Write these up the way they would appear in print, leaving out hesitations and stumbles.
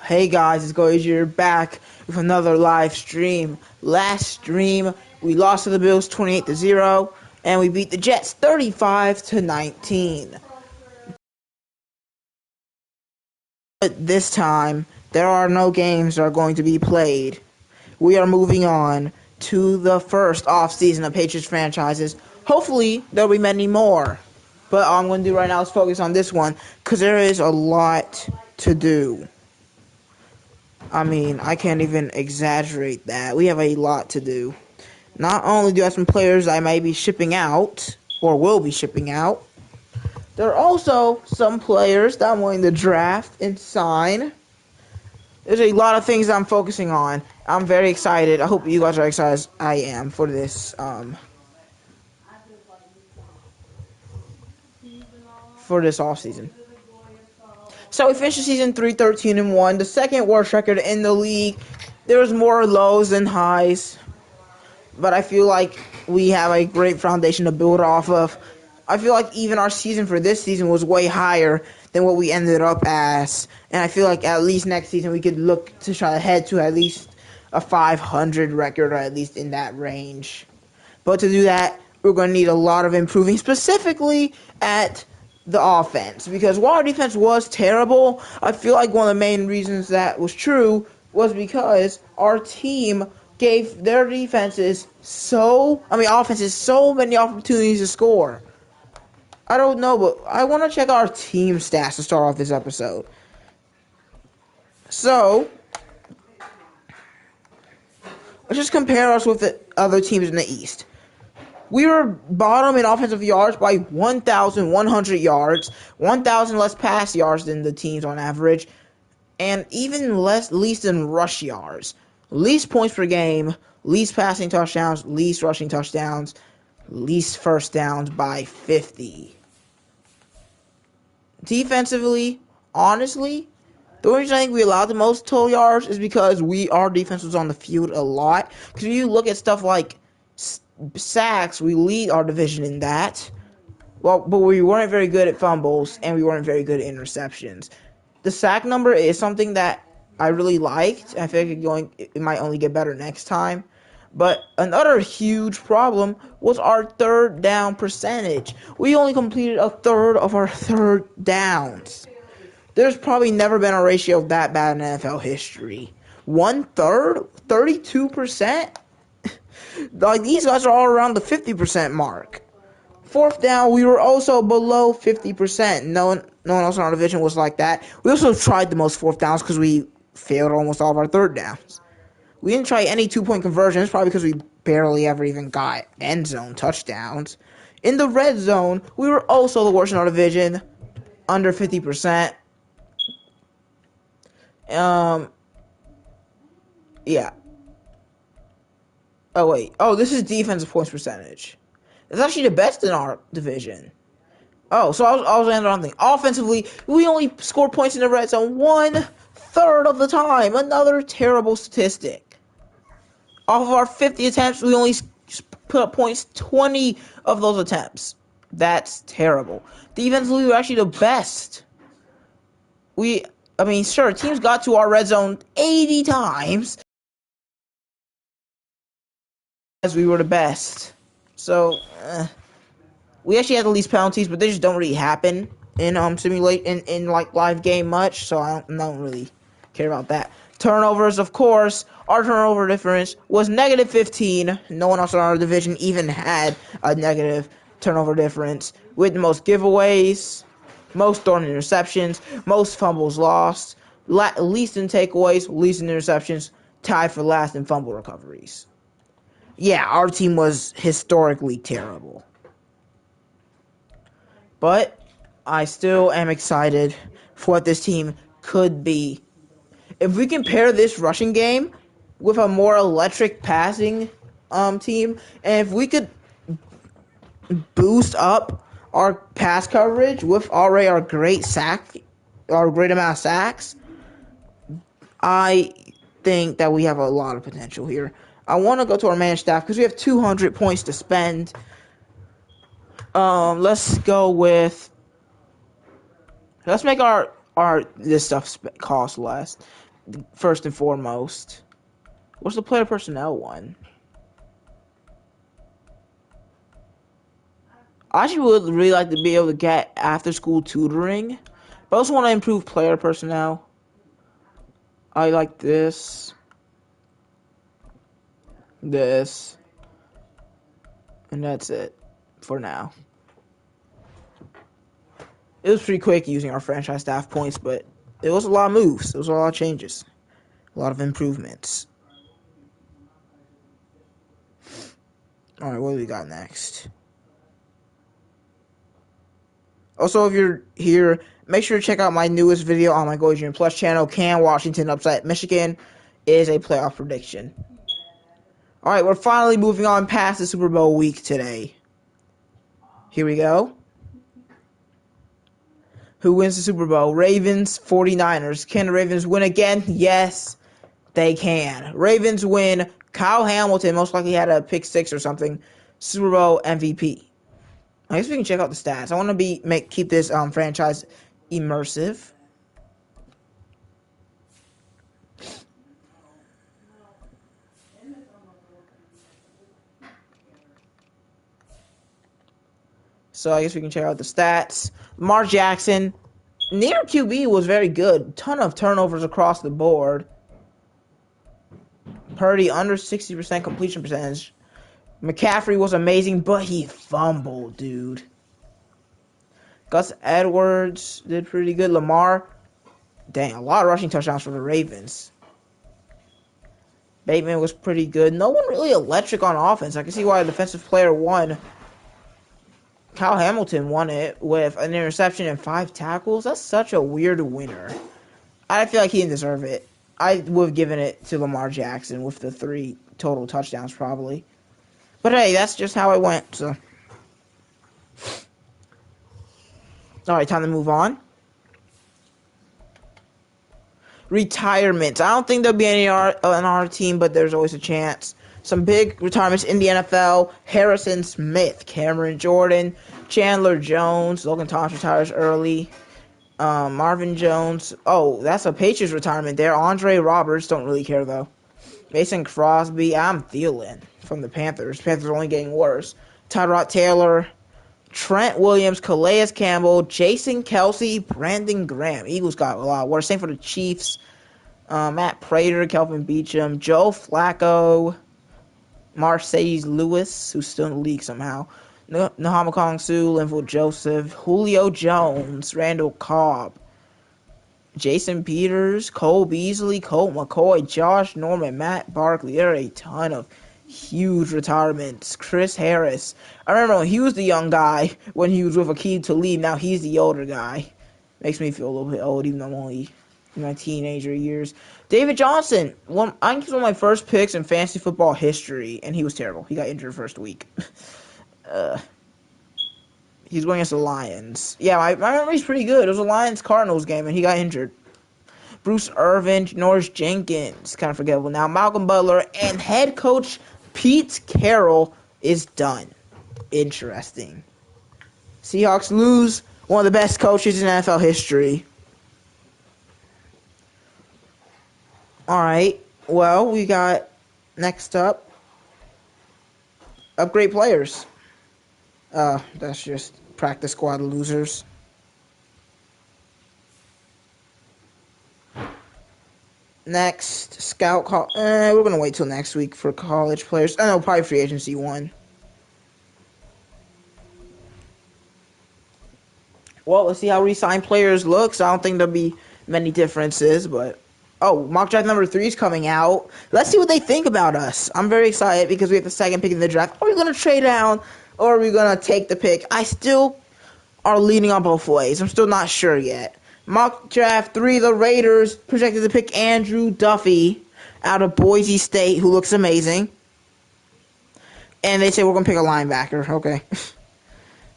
Hey guys, it's Goiger here back with another live stream. Last stream, we lost to the Bills 28-0, and we beat the Jets 35-19. But this time, there are no games that are going to be played. We are moving on to the first off-season of Patriots franchises. Hopefully, there'll be many more. But all I'm going to do right now is focus on this one, because there is a lot to do. I mean, I can't even exaggerate that. We have a lot to do. Not only do I have some players I may be shipping out, or will be shipping out, there are also some players that I'm willing to draft and sign. There's a lot of things I'm focusing on. I'm very excited. I hope you guys are excited as I am for this, offseason. So we finished the season 3-13-1, the second worst record in the league. There's more lows than highs, but I feel like we have a great foundation to build off of. I feel like even our season for this season was way higher than what we ended up as, and I feel like at least next season we could look to try to head to at least a 500 record, or at least in that range. But to do that, we're going to need a lot of improving, specifically at the offense, because while our defense was terrible, I feel like one of the main reasons that was true was because our team gave their offenses so many opportunities to score. I don't know, but I want to check our team stats to start off this episode. So, let's just compare us with the other teams in the East. We were bottom in offensive yards by 1,100 yards, 1,000 less pass yards than the teams on average, and even least in rush yards. Least points per game, least passing touchdowns, least rushing touchdowns, least first downs by 50. Defensively, honestly, the only reason I think we allowed the most total yards is because our defense was on the field a lot. Because if you look at stuff like sacks, we lead our division in that. Well, but we weren't very good at fumbles, and we weren't very good at interceptions. The sack number is something that I really liked. I feel like it might only get better next time. But another huge problem was our third down percentage. We only completed a third of our third downs. There's probably never been a ratio that bad in NFL history. 1/3? 32%? Like, these guys are all around the 50% mark. Fourth down, we were also below 50%. No one else in our division was like that. We also tried the most fourth downs because we failed almost all of our third downs. We didn't try any two-point conversions, probably because we barely ever even got end zone touchdowns. In the red zone, we were also the worst in our division, under 50%. Yeah. Oh, wait. Oh, this is defensive points percentage. It's actually the best in our division. Oh, so I was on the wrong thing. Offensively, we only scored points in the red zone 1/3 of the time. Another terrible statistic. Off of our 50 attempts, we only put up points 20 of those attempts. That's terrible. Defensively, we're actually the best. Sure, teams got to our red zone 80 times, as we were the best. So, we actually had the least penalties, but they just don't really happen in like live game much, so I don't really care about that. Turnovers, of course, our turnover difference was -15. No one else in our division even had a negative turnover difference, with the most giveaways, most thrown interceptions, most fumbles lost, least in takeaways, least in interceptions, tied for last in fumble recoveries. Yeah, our team was historically terrible. But I still am excited for what this team could be. If we compare this rushing game with a more electric passing team, and if we could boost up our pass coverage with already our great amount of sacks, I think that we have a lot of potential here. I want to go to our man staff because we have 200 points to spend. Let's make our this stuff costs less. First and foremost. What's the player personnel one? I actually would really like to be able to get after school tutoring, but I also want to improve player personnel. I like this, and that's it for now. It was pretty quick using our franchise staff points, but it was a lot of moves. It was a lot of changes, a lot of improvements. All right, what do we got next? Also, if you're here, make sure to check out my newest video on my Go Junior Plus channel. Can Washington upset Michigan? Is a playoff prediction. All right, we're finally moving on past the Super Bowl week today. Here we go. Who wins the Super Bowl? Ravens, 49ers. Can the Ravens win again? Yes, they can. Ravens win. Kyle Hamilton most likely had a pick 6 or something. Super Bowl MVP. I guess we can check out the stats. I want to keep this franchise immersive. So I guess we can check out the stats. Lamar Jackson, near QB, was very good. Ton of turnovers across the board. Purdy, under 60% completion percentage. McCaffrey was amazing, but he fumbled, dude. Gus Edwards did pretty good. Lamar, dang, a lot of rushing touchdowns for the Ravens. Bateman was pretty good. No one really electric on offense. I can see why a defensive player won. Kyle Hamilton won it with an interception and 5 tackles. That's such a weird winner. I feel like he didn't deserve it. I would have given it to Lamar Jackson with the 3 total touchdowns probably. But hey, that's just how it went. So, all right, time to move on. Retirements. I don't think there'll be any on our team, but there's always a chance. Some big retirements in the NFL. Harrison Smith, Cameron Jordan, Chandler Jones. Logan Thomas retires early. Marvin Jones. Oh, that's a Patriots retirement there. Andre Roberts. Don't really care, though. Mason Crosby. Adam Thielen from the Panthers. Panthers are only getting worse. Tyrod Taylor. Trent Williams. Calais Campbell. Jason Kelsey. Brandon Graham. Eagles got a lot worse. Same for the Chiefs. Matt Prater. Kelvin Beachum. Joe Flacco. Marcedes Lewis, who's still in the league somehow. Nahama Kong Su, Linville Joseph, Julio Jones, Randall Cobb, Jason Peters, Cole Beasley, Colt McCoy, Josh Norman, Matt Barkley. There are a ton of huge retirements. Chris Harris. I remember when he was the young guy when he was with Akeem Talib. Now he's the older guy. Makes me feel a little bit old, even though I'm only in my teenager years. David Johnson. I think he was one of my first picks in fantasy football history, and he was terrible. He got injured first week. He's going against the Lions. Yeah, I remember he's pretty good. It was a Lions-Cardinals game, and he got injured. Bruce Irvin, Norris Jenkins, kind of forgettable now. Malcolm Butler, and head coach Pete Carroll is done. Interesting. Seahawks lose one of the best coaches in NFL history. Alright, well, we got, next up, upgrade players. That's just practice squad losers. Next, scout call. We're going to wait till next week for college players. I know, probably free agency one. Well, let's see how re-signed players looks. I don't think there'll be many differences, but... Oh, mock draft number 3 is coming out. Let's see what they think about us. I'm very excited because we have the second pick in the draft. Are we going to trade down or are we going to take the pick? I still are leaning on both ways. I'm still not sure yet. Mock draft 3, the Raiders projected to pick Andrew Duffy out of Boise State, who looks amazing. And they say we're going to pick a linebacker. Okay.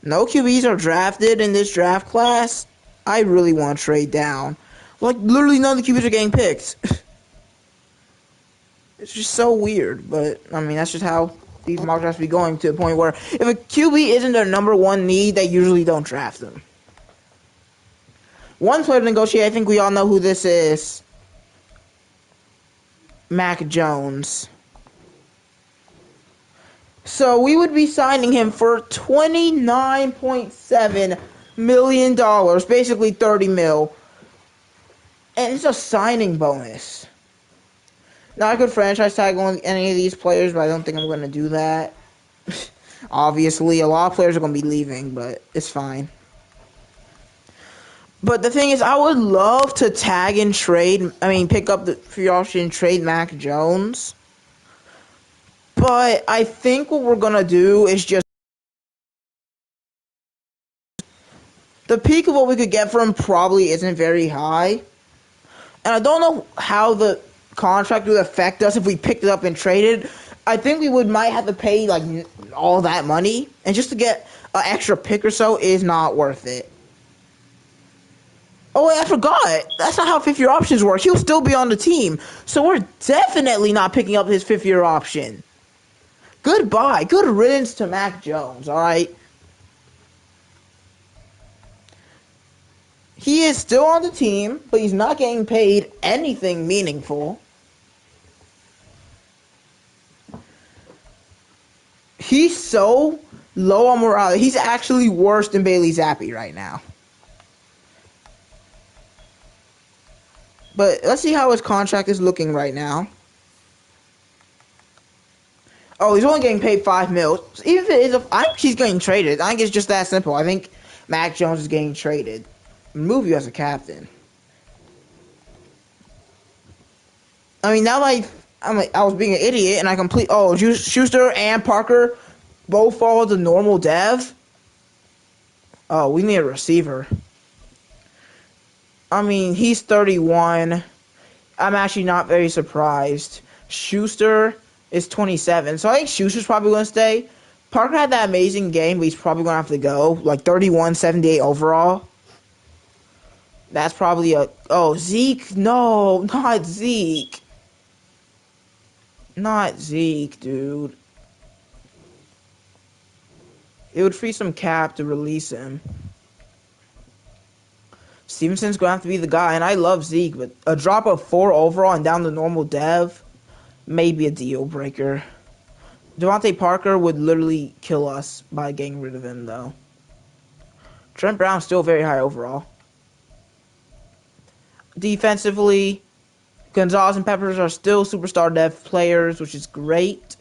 No QBs are drafted in this draft class. I really want to trade down. Like, literally none of the QBs are getting picked. It's just so weird. But, I mean, that's just how these mock drafts be going, to the point where if a QB isn't their number 1 need, they usually don't draft them. One player to negotiate, I think we all know who this is. Mac Jones. So we would be signing him for $29.7 million, basically 30 mil. And it's a signing bonus. Now I could franchise tag on any of these players, but I don't think I'm going to do that. Obviously, a lot of players are going to be leaving, but it's fine. But the thing is, I would love to tag and trade, pick up the free option and trade Mac Jones. But I think what we're going to do is just the peak of what we could get for him probably isn't very high. And I don't know how the contract would affect us if we picked it up and traded. I think we might have to pay like all that money, and just to get an extra pick or so is not worth it. Oh wait, I forgot. That's not how fifth-year options work. He'll still be on the team, so we're definitely not picking up his fifth-year option. Goodbye. Good riddance to Mac Jones. All right. He is still on the team, but he's not getting paid anything meaningful. He's so low on morale. He's actually worse than Bailey Zappi right now. But let's see how his contract is looking right now. Oh, he's only getting paid $5 million. Even if it is, I think he's getting traded. I think it's just that simple. I think Mac Jones is getting traded. Move you as a captain. Now that I was being an idiot and I complete. Oh, Schuster and Parker both follow the normal dev. Oh, we need a receiver. He's 31. I'm actually not very surprised. Schuster is 27, so I think Schuster's probably going to stay. Parker had that amazing game, but he's probably going to have to go. Like 31, 78 overall. That's probably a... Oh, Zeke. No, not Zeke. Not Zeke, dude. It would free some cap to release him. Stevenson's going to have to be the guy, and I love Zeke, but a drop of 4 overall and down to normal dev may be a deal breaker. Devontae Parker would literally kill us by getting rid of him, though. Trent Brown's still very high overall. Defensively, Gonzalez and Peppers are still superstar dev players, which is great.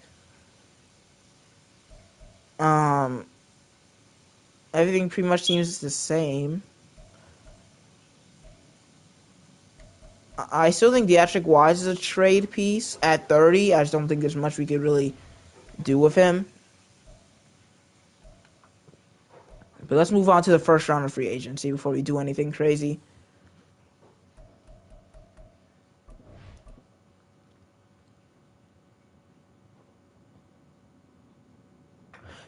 Everything pretty much seems the same. I still think Deatrick Wise is a trade piece at 30. I just don't think there's much we could really do with him. But let's move on to the first round of free agency before we do anything crazy.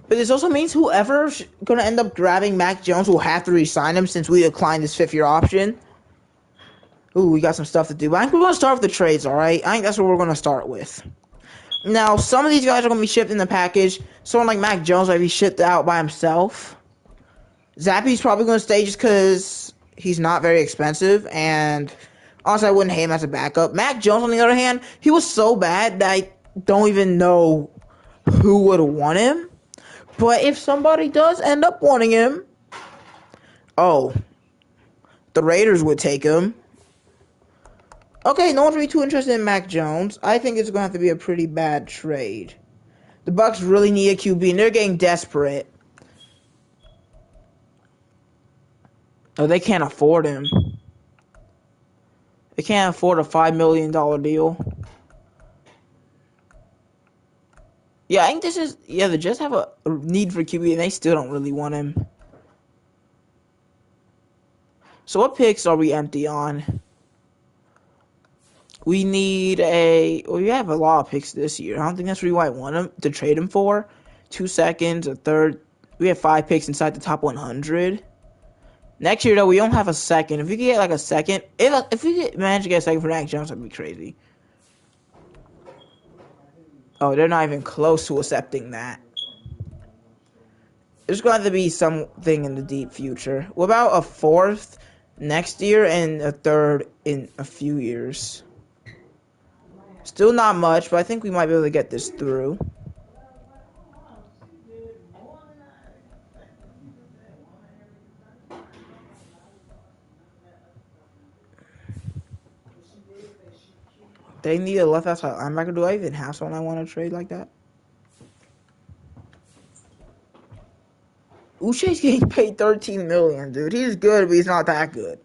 But this also means whoever's going to end up grabbing Mac Jones will have to re-sign him since we declined his fifth-year option. Ooh, we got some stuff to do. But I think we're going to start with the trades, alright? I think that's what we're going to start with. Now, some of these guys are going to be shipped in the package. Someone like Mac Jones might be shipped out by himself. Zappi's probably going to stay just because he's not very expensive. And honestly, I wouldn't hate him as a backup. Mac Jones, on the other hand, he was so bad that I don't even know who would want him. But if somebody does end up wanting him, oh, the Raiders would take him. Okay, no one's really too interested in Mac Jones. I think it's going to have to be a pretty bad trade. The Bucs really need a QB, and they're getting desperate. Oh, they can't afford him. They can't afford a $5 million deal. Yeah, I think this is... Yeah, they just have a need for QB, and they still don't really want him. So what picks are we empty on? We need a... Well, we have a lot of picks this year. I don't think that's what we might want him to trade him for. 2 seconds, a third. We have 5 picks inside the top 100. Next year, though, we don't have a second. If we get, like, a second... If we manage to get a second for Mac Jones, that'd be crazy. Oh, they're not even close to accepting that. There's going to be something in the deep future. What about a 4th next year and a third in a few years. Still not much, but I think we might be able to get this through. They need a left outside linebacker. Do I even have someone I want to trade like that? Uche's getting paid $13 million, dude. He's good, but he's not that good.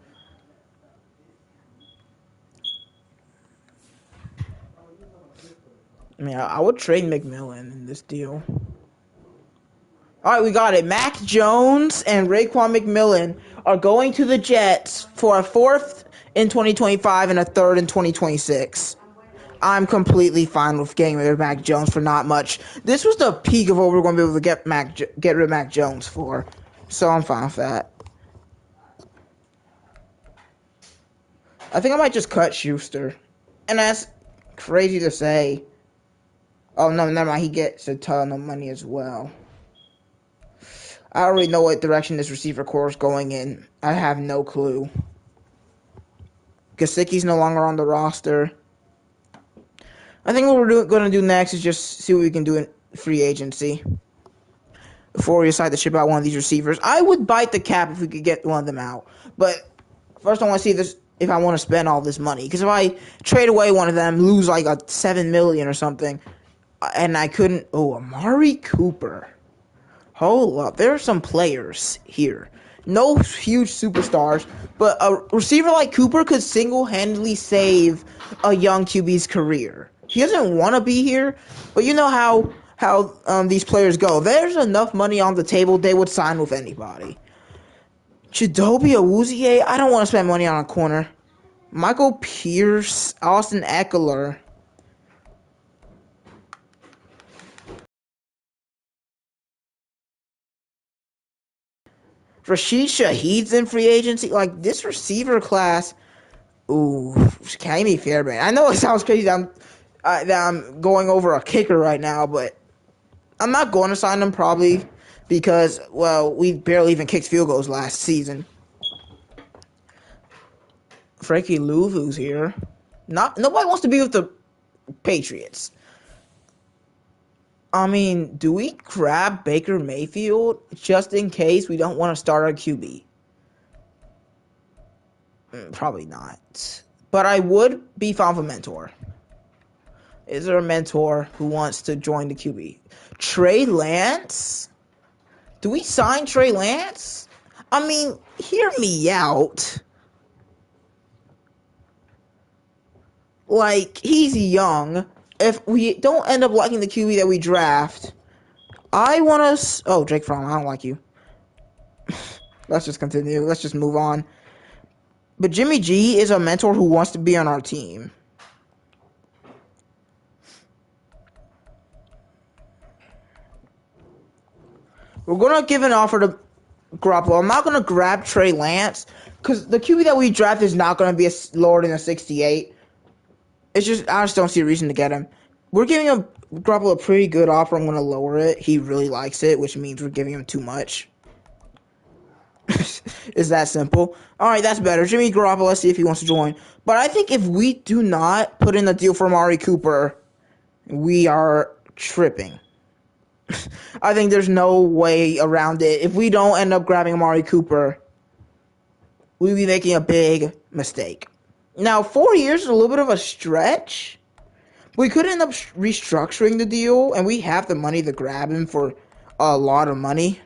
I mean, I would trade McMillan in this deal. All right, we got it. Mac Jones and Raekwon McMillan are going to the Jets for a fourth in 2025 and a third in 2026. I'm completely fine with getting rid of Mac Jones for not much. This was the peak of what we're going to be able to get rid of Mac Jones for. So I'm fine with that. I think I might just cut Schuster. And that's crazy to say. Oh, no, never mind. He gets a ton of money as well. I already know what direction this receiver core is going in. I have no clue. Gesicki's no longer on the roster. I think what we're going to do next is just see what we can do in free agency before we decide to ship out one of these receivers. I would bite the cap if we could get one of them out. But first I want to see this if I want to spend all this money. Because if I trade away one of them, lose like a $7 million or something, and I couldn't... Oh, Amari Cooper. Hold up. There are some players here. No huge superstars, but a receiver like Cooper could single-handedly save a young QB's career. He doesn't want to be here, but you know how these players go. There's enough money on the table, they would sign with anybody. Chidobe Awuzie, I don't want to spend money on a corner. Michael Pierce, Austin Eckler. Rashid Shaheed's in free agency. Like, this receiver class. Ooh, Kenny Fairbairn. I know it sounds crazy that I'm going over a kicker right now, but I'm not going to sign him probably because, well, we barely even kicked field goals last season. Frankie Louvu's here. Nobody wants to be with the Patriots. I mean, do we grab Baker Mayfield just in case we don't want to start our QB? Probably not. But I would be fond of a mentor. Is there a mentor who wants to join the QB? Trey Lance? Do we sign Trey Lance? I mean, hear me out. Like, he's young. If we don't end up liking the QB that we draft, I want us... Oh, Jake Fromm, I don't like you. Let's just continue. Let's just move on. But Jimmy G is a mentor who wants to be on our team. We're going to give an offer to Garoppolo. I'm not going to grab Trey Lance because the QB that we draft is not going to be lower than a 68. I just don't see a reason to get him. We're giving Garoppolo a pretty good offer. I'm going to lower it. He really likes it, which means we're giving him too much. It's that simple. All right, that's better. Jimmy Garoppolo, let's see if he wants to join. But I think if we do not put in a deal for Amari Cooper, we are tripping. I think there's no way around it. If we don't end up grabbing Amari Cooper, we'll be making a big mistake. Now, 4 years is a little bit of a stretch. We could end up restructuring the deal, and we have the money to grab him for a lot of money.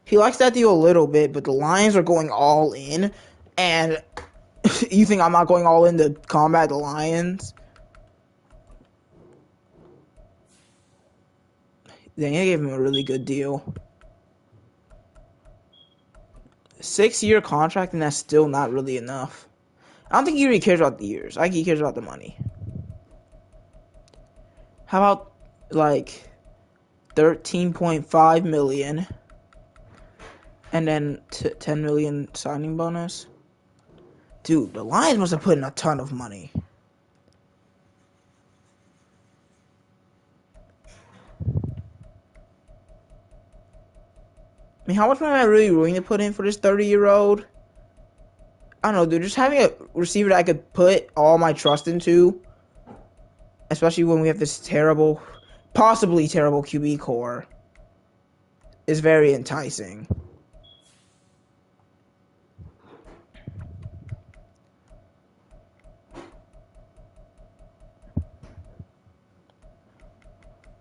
He likes that deal a little bit, but the Lions are going all in, and you think I'm not going all in to combat the Lions? Dang, I gave him a really good deal. 6-year contract, and that's still not really enough. I don't think he really cares about the years. I think he cares about the money. How about, like, $13.5 million and then $10 million signing bonus? Dude, the Lions must have put in a ton of money. I mean, how much money am I really willing to put in for this 30-year-old? I don't know, dude. Just having a receiver that I could put all my trust into, especially when we have this terrible, possibly terrible QB core, is very enticing.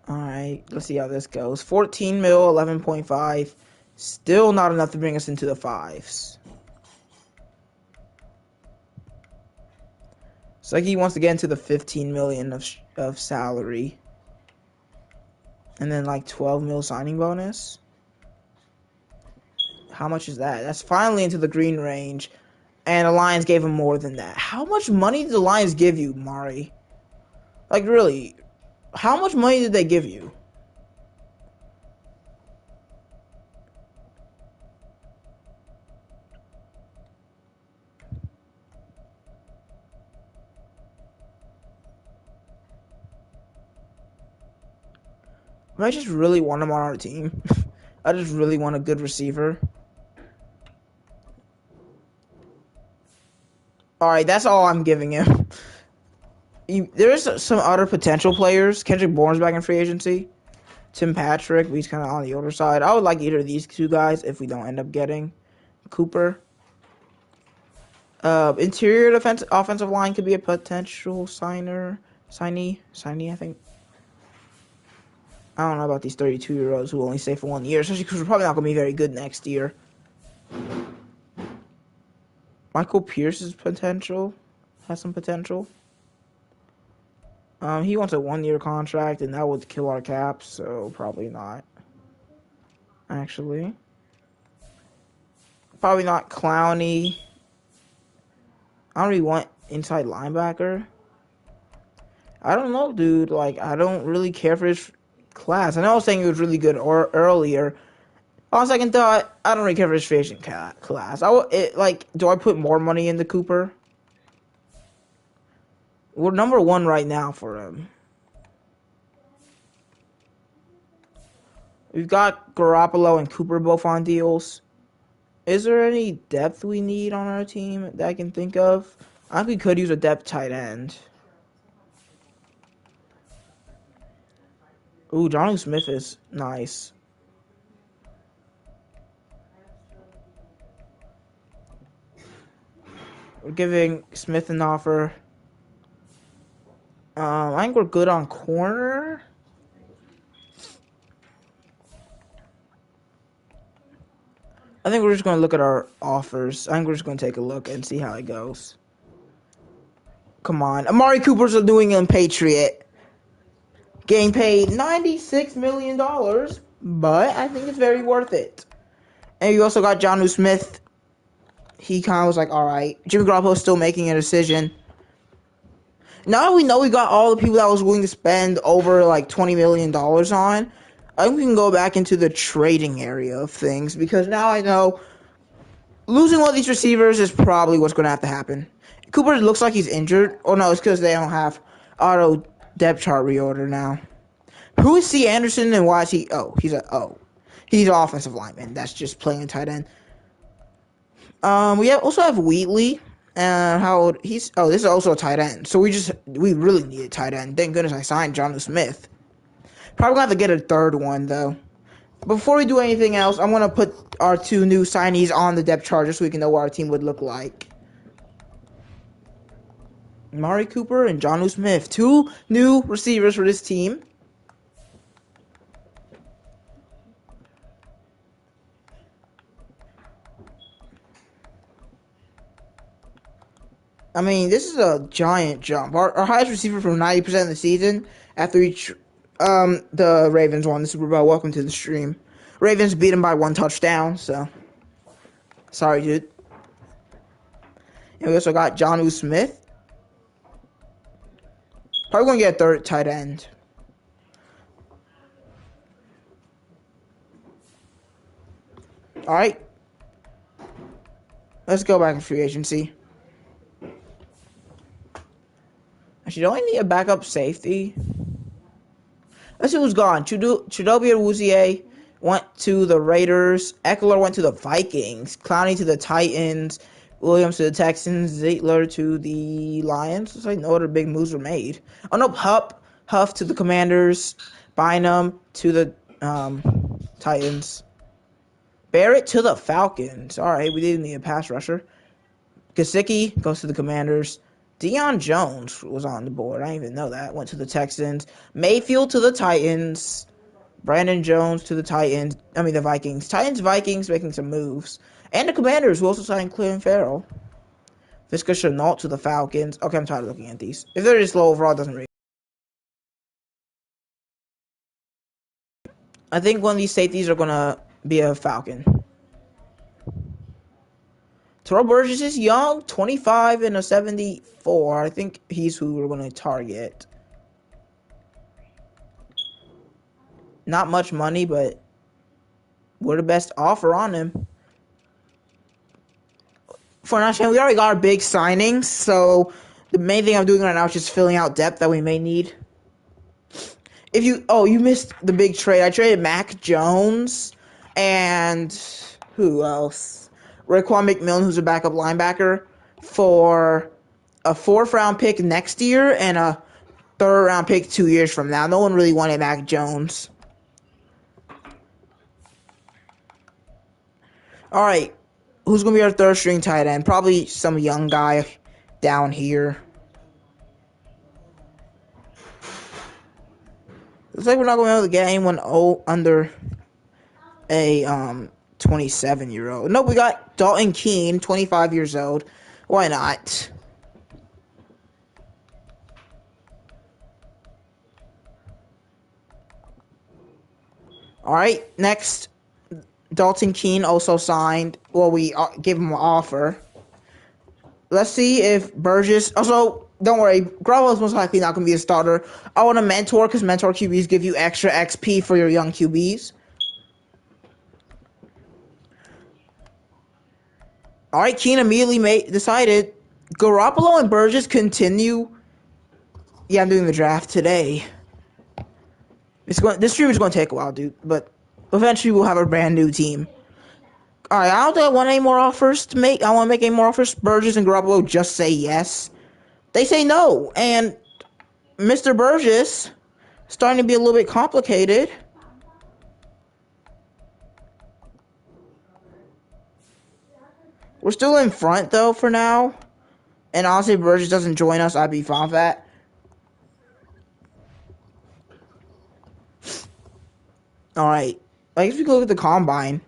Alright, let's see how this goes. 14 mil, 11.5. Still not enough to bring us into the fives. It's like he wants to get into the 15 million of salary. And then like 12 mil signing bonus. How much is that? That's finally into the green range. And the Lions gave him more than that. How much money did the Lions give you, Mari? Like, really? How much money did they give you? I just really want him on our team. I just really want a good receiver. Alright, that's all I'm giving him. There's some other potential players. Kendrick Bourne's back in free agency. Tim Patrick, but he's kind of on the older side. I would like either of these two guys if we don't end up getting Cooper. Interior offensive line could be a potential signee, I think. I don't know about these 32-year-olds who only stay for 1 year, especially because we're probably not going to be very good next year. Michael Pierce's has some potential. He wants a 1-year contract, and that would kill our cap, so probably not. Actually. Probably not Clowney. I don't really want inside linebacker. I don't know, dude. Like, I don't really care for his class. I know I was saying he was really good earlier. On second thought, I don't really care for his free agent class. Do I put more money into Cooper? We're number 1 right now for him. We've got Garoppolo and Cooper both on deals. Is there any depth we need on our team that I can think of? I think we could use a depth tight end. Ooh, Jonnu Smith is nice. We're giving Smith an offer. I think we're good on corner. I think we're just going to look at our offers. I think we're just going to take a look and see how it goes. Come on. Amari Cooper's a New England Patriot. Getting paid $96 million. But I think it's very worth it. And you also got Jonnu Smith. He kind of was like, alright. Jimmy Garoppolo's still making a decision. Now that we know we got all the people that was willing to spend over like $20 million on, I think we can go back into the trading area of things, because now I know losing one of these receivers is probably what's going to have to happen. Cooper looks like he's injured. Oh, no, it's because they don't have auto depth chart reorder now. Who is C. Anderson and why is he... he's an offensive lineman. That's just playing tight end. We also have Wheatley. How old he's... Oh, this is also a tight end. So we really need a tight end. Thank goodness I signed Jonnu Smith. Probably gonna have to get a third one, though. Before we do anything else, I'm gonna put our 2 new signees on the depth chart just so we can know what our team would look like. Amari Cooper and Jonnu Smith. 2 new receivers for this team. I mean, this is a giant jump. Our highest receiver from 90% of the season after the Ravens won the Super Bowl. Welcome to the stream. Ravens beat them by 1 touchdown, so sorry, dude. And we also got Jonnu Smith. Probably gonna get a third tight end. All right, let's go back to free agency. Actually, don't I need a backup safety? Let's see who's gone. Chidobe Awuzie went to the Raiders. Eckler went to the Vikings. Clowney to the Titans. Williams to the Texans. Zeitler to the Lions. Looks like no other big moves were made. Oh no, Huff to the Commanders. Bynum to the Titans. Barrett to the Falcons. All right, we didn't need a pass rusher. Gesicki goes to the Commanders. Deion Jones was on the board. I didn't even know that. Went to the Texans. Mayfield to the Titans. Brandon Jones to the Titans. The Vikings. Vikings making some moves. And the Commanders who also signed Clelin Ferrell. Visca Chenault to the Falcons. Okay, I'm tired of looking at these. If they're just low overall, it doesn't really. I think one of these safeties are going to be a Falcon. Terrell Burgess is young, 25 and a 74. I think he's who we're going to target. Not much money, but we're the best offer on him. For now, we already got our big signings, so the main thing I'm doing right now is just filling out depth that we may need. You missed the big trade. I traded Mac Jones and who else? Raekwon McMillan, who's a backup linebacker, for a 4th round pick next year and a 3rd round pick 2 years from now. No one really wanted Mac Jones. All right, who's going to be our 3rd string tight end? Probably some young guy down here. Looks like we're not going to be able to get anyone under a 27-year-old. Nope, we got Dalton Keene, 25 years old. Why not? All right, next, Dalton Keene also signed. Well, we gave him an offer. Let's see if Burgess. Also, don't worry, Garoppolo's most likely not going to be a starter. I want a mentor because mentor QBs give you extra XP for your young QBs. All right, Keene immediately decided Garoppolo and Burgess continue. Yeah, I'm doing the draft today. This stream is going to take a while, dude, but eventually we'll have a brand new team. All right, I don't think I want any more offers to make. I want to make any more offers. Burgess and Garoppolo just say yes. They say no, and Mr. Burgess starting to be a little bit complicated. We're still in front though for now, and honestly, if Burgess doesn't join us, I'd be fine with that. All right, I guess we can look at the combine.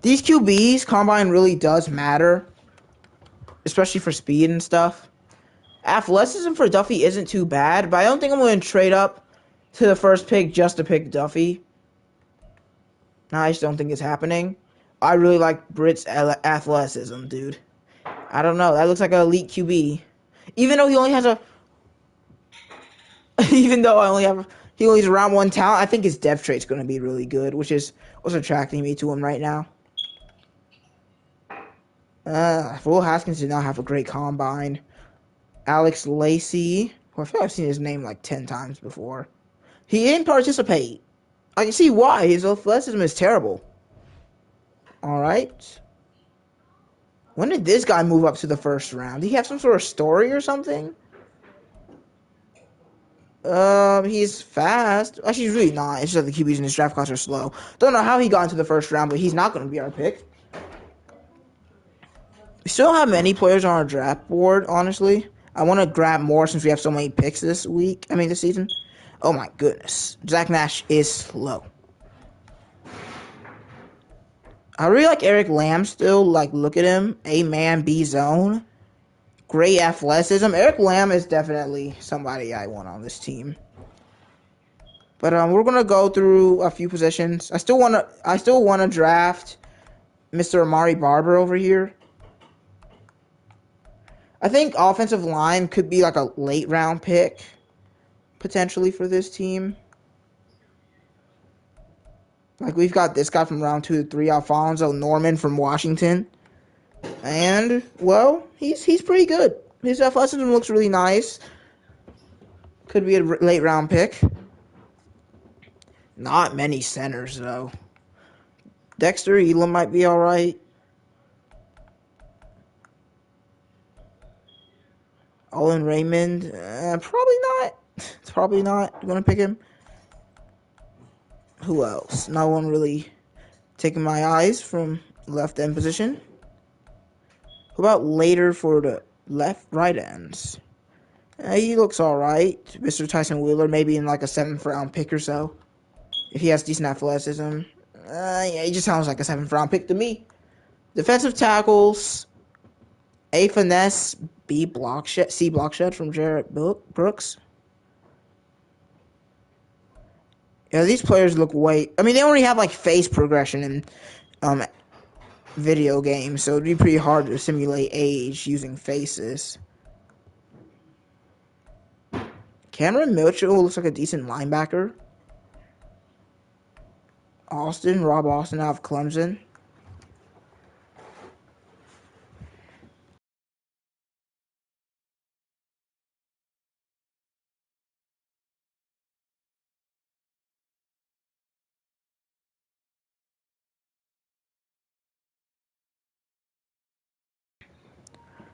These QBs, combine really does matter, especially for speed and stuff. Athleticism for Duffy isn't too bad, but I don't think I'm going to trade up to the first pick just to pick Duffy. No, I just don't think it's happening. I really like Britt's athleticism, dude. I don't know. That looks like an elite QB. Even though he only has a... Even though he only has around 1 talent, I think his depth trait's going to be really good, which is what's attracting me to him right now. Will Haskins did not have a great combine. Alex Lacey. Well, I feel like I've seen his name like 10 times before. He didn't participate. I can see why. His athleticism is terrible. Alright. When did this guy move up to the 1st round? Did he have some sort of story or something? He's fast. Actually, he's really not. It's just that the QBs in his draft class are slow. Don't know how he got into the 1st round, but he's not going to be our pick. We still don't have many players on our draft board, honestly. I want to grab more since we have so many picks this season. Oh my goodness. Zach Nash is slow. I really like Eric Lamb still. Like, look at him. A-man, B-zone. Great athleticism. Eric Lamb is definitely somebody I want on this team. But we're gonna go through a few positions. I still wanna draft Mr. Amari Barber over here. I think offensive line could be like a late round pick, potentially, for this team. Like, we've got this guy from round 2 to 3, Alfonso Norman from Washington. And, well, he's pretty good. His athleticism looks really nice. Could be a late round pick. Not many centers, though. Dexter Elam might be alright. Olin Raymond, probably not. It's probably not going to pick him. Who else? No one really taking my eyes from left end position. Who about later for the right ends? He looks alright. Mr. Tyson Wheeler, maybe in like a 7th round pick or so. If he has decent athleticism. Yeah, he just sounds like a 7th round pick to me. Defensive tackles. A finesse, B block shed, C block shed from Jarrett Brooks. Yeah, these players look way. I mean, they only have like face progression in video games, so it'd be pretty hard to simulate age using faces. Cameron Mitchell looks like a decent linebacker. Rob Austin out of Clemson.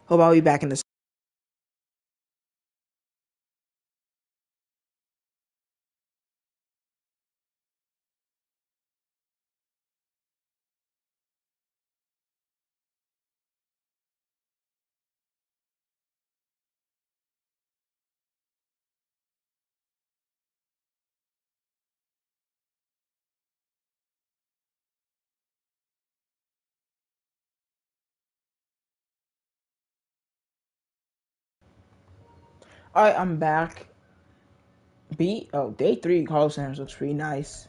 Hope I'll be back in the. Alright, I'm back. Day 3, Carlos Sanders looks pretty nice.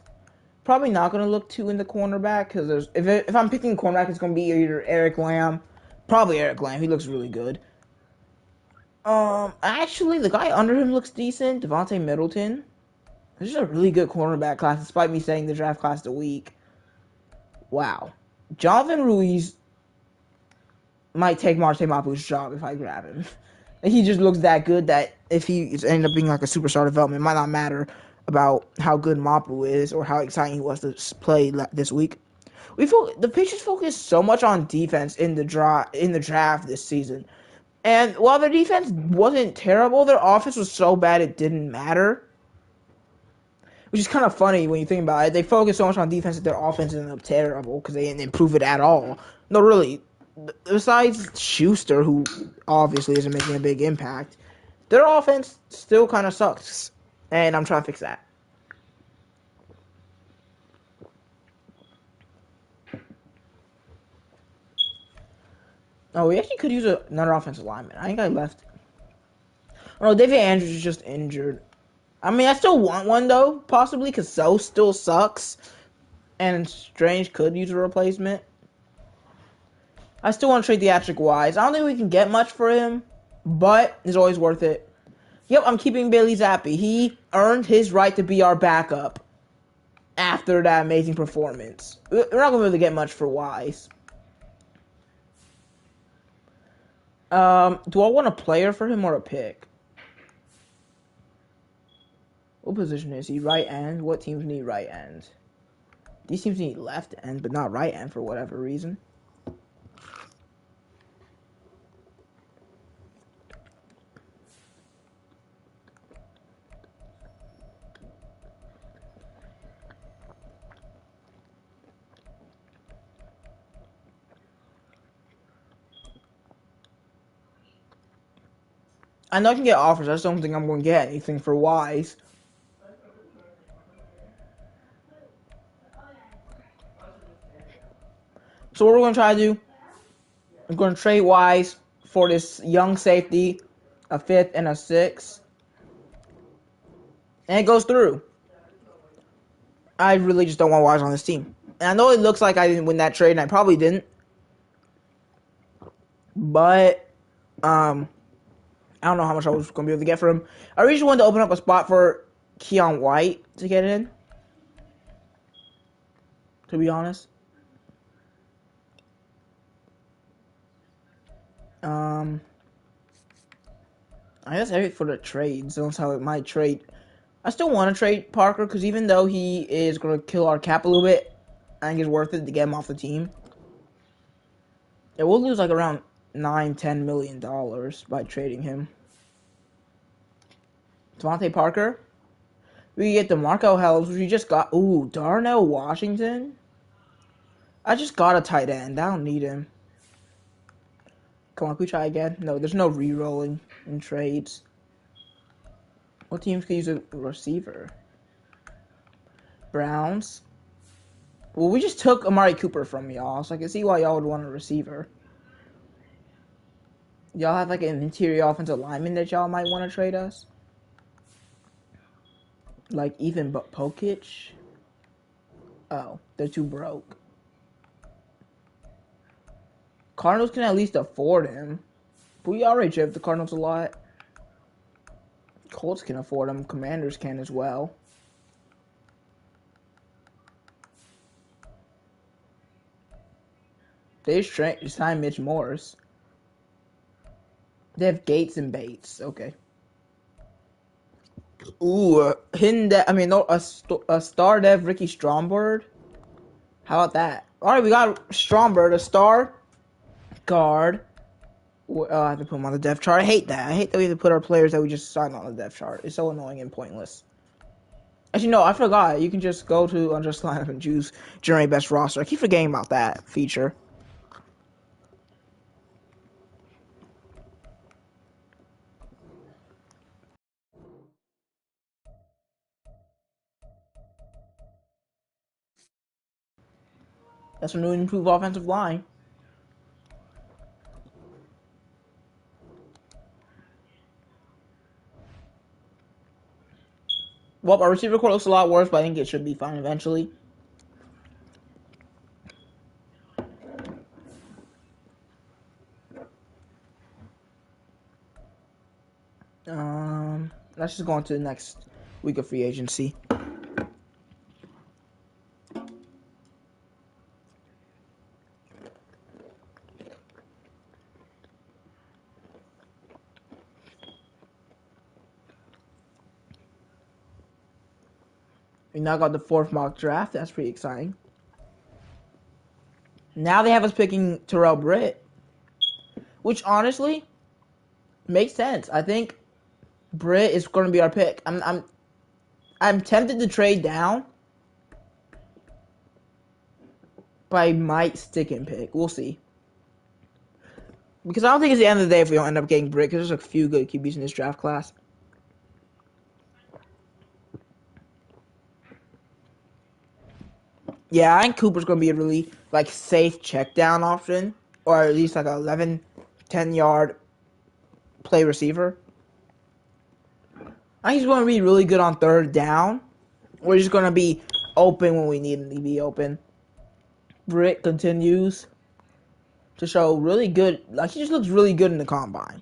Probably not going to look too in the cornerback, because if I'm picking cornerback, it's going to be either Eric Lamb. Probably Eric Lamb. He looks really good. Actually, the guy under him looks decent. Devontae Middleton. This is a really good cornerback class, despite me saying the draft class of the week. Wow. Jonathan Ruiz might take Marte Mapu's job if I grab him. He just looks that good that if he ended up being like a superstar development, it might not matter about how good Mapu is or how exciting he was to play this week. The Patriots focused so much on defense in the draft this season. And while their defense wasn't terrible, their offense was so bad it didn't matter. Which is kind of funny when you think about it. They focus so much on defense that their offense ended up terrible because they didn't improve it at all. No, really. Besides Schuster, who obviously isn't making a big impact, their offense still kind of sucks. And I'm trying to fix that. Oh, we actually could use another offensive lineman. I think I left. Oh, David Andrews is just injured. I mean, I still want one, though, possibly, because So still sucks. And Strange could use a replacement. I still want to trade Theatric Wise. I don't think we can get much for him, but it's always worth it. Yep, I'm keeping Bailey Zappi. He earned his right to be our backup after that amazing performance. We're not going to really get much for Wise. Do I want a player for him or a pick? What position is he? Right end? What teams need right ends? These teams need left end, but not right end for whatever reason. I know I can get offers. I just don't think I'm going to get anything for Wise. So what we're going to try to do, I'm going to trade Wise for this young safety, a 5th and a 6th. And it goes through. I really just don't want Wise on this team. And I know it looks like I didn't win that trade, and I probably didn't. But, I don't know how much I was going to be able to get for him. I really just wanted to open up a spot for Keon White to get in. To be honest. I guess everything for the trades. That's how it might trade. I still want to trade Parker because even though he is going to kill our cap a little bit, I think it's worth it to get him off the team. Yeah, we'll lose like around $9-10 million by trading him. Devontae Parker. We get DeMarco Helms, which we just got. Ooh, Darnell Washington. I just got a tight end. I don't need him. Come on, can we try again? No, there's no re-rolling in trades. What teams can use a receiver? Browns. Well, we just took Amari Cooper from y'all, so I can see why y'all would want a receiver. Y'all have like an interior offensive lineman that y'all might want to trade us? Like Ethan Pokic? Oh, they're too broke. Cardinals can at least afford him. But we already traded the Cardinals a lot. Colts can afford him. Commanders can as well. They just signed Mitch Morse. They have Gates and Bates. Okay. Ooh, hidden dev. I mean, no, a star dev Ricky Stromberg. How about that? All right, we got Stromberg, a star guard. I have to put him on the depth chart. I hate that. I hate that we have to put our players that we just signed on the depth chart. It's so annoying and pointless. Actually, no, I forgot. You can just go to Unjust Lineup and choose Generate Best Roster. I keep forgetting about that feature. That's a new and improved offensive line. Well, our receiver core looks a lot worse, but I think it should be fine eventually. Let's just go on to the next week of free agency. We now got the 4th mock draft. That's pretty exciting. Now they have us picking Terrell Britt, which honestly makes sense. I think Britt is going to be our pick. I'm tempted to trade down, but I might stick and pick. We'll see. Because I don't think it's the end of the day if we don't end up getting Britt, because there's a few good QBs in this draft class. Yeah, I think Cooper's going to be a really safe check down option, or at least like a 11, 10-yard play receiver. I think he's going to be really good on 3rd down. We're just going to be open when we need him to be open. Britt continues to show really good. He just looks really good in the combine.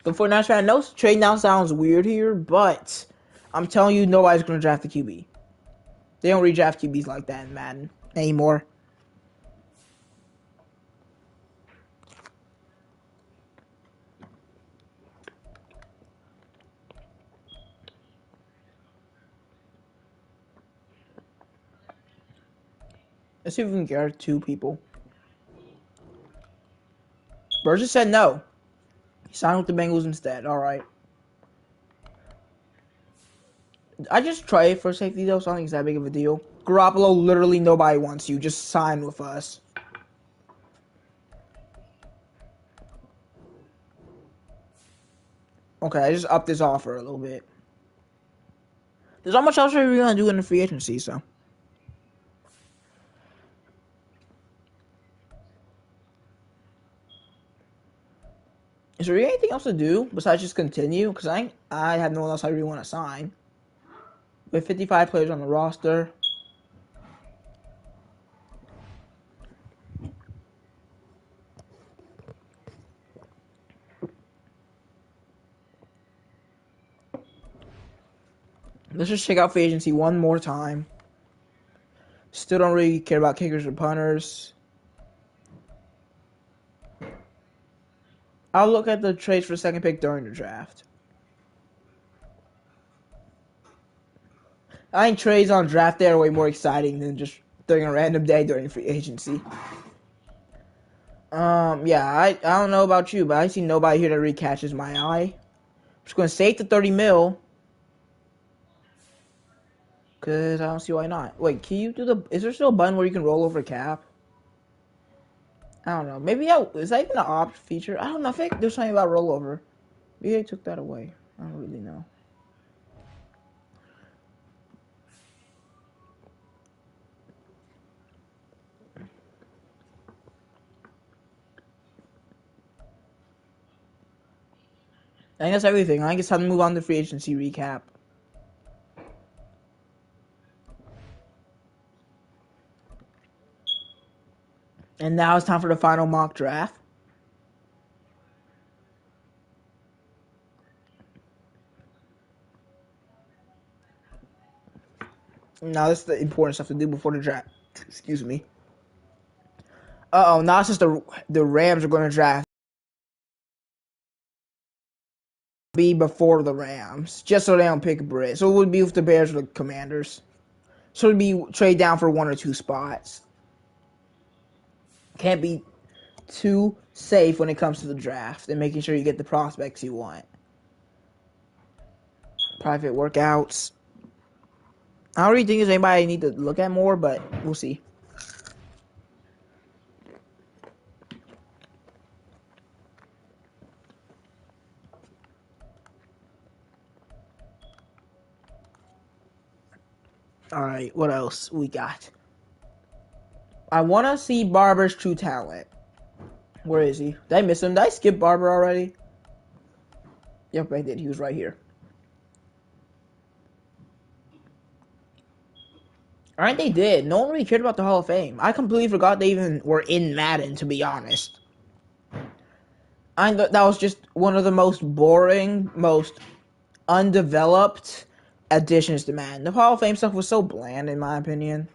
The 49ers fan, no trade now sounds weird here, but I'm telling you, nobody's going to draft the QB. They don't redraft QBs like that in Madden anymore. Let's see if we can get 2 people. Burgess said no. He signed with the Bengals instead. All right. I just trade for safety though, so I don't think it's that big of a deal. Garoppolo, literally nobody wants you. Just sign with us. Okay, I just upped this offer a little bit. There's not much else we're going to do in the free agency, so. Is there really anything else to do besides just continue? Because I have no one else I really want to sign. With 55 players on the roster. Let's just check out free agency one more time. Still don't really care about kickers or punters. I'll look at the trades for the 2nd pick during the draft. I think trades on draft day are way more exciting than just during a random day during free agency. Yeah, I don't know about you, but I see nobody here that really catches my eye. I'm just gonna save the 30 mil. Cause I don't see why not. Wait, can you do the? Is there still a button where you can roll over cap? I don't know. Maybe is that even an opt feature? I don't know. I think there's something about rollover. Maybe they took that away. I don't really know. I think that's everything. I think it's time to move on to free agency recap. And now it's time for the final mock draft. Now this is the important stuff to do before the draft. Excuse me. Now it's just the Rams are going to draft be before the Rams, just so they don't pick Britt. So it would be with the Bears or the Commanders. So it'd be trade down for 1 or 2 spots. Can't be too safe when it comes to the draft and making sure you get the prospects you want. Private workouts. I don't really think there's anybody I need to look at more, but we'll see. All right, what else we got? I want to see Barber's true talent. Where is he? Did I miss him? Did I skip Barber already? Yep, I did. He was right here. All right, they did. No one really cared about the Hall of Fame. I completely forgot they even were in Madden, to be honest. I thought that was just one of the most boring, most undeveloped additions to Madden. The Hall of Fame stuff was so bland, in my opinion.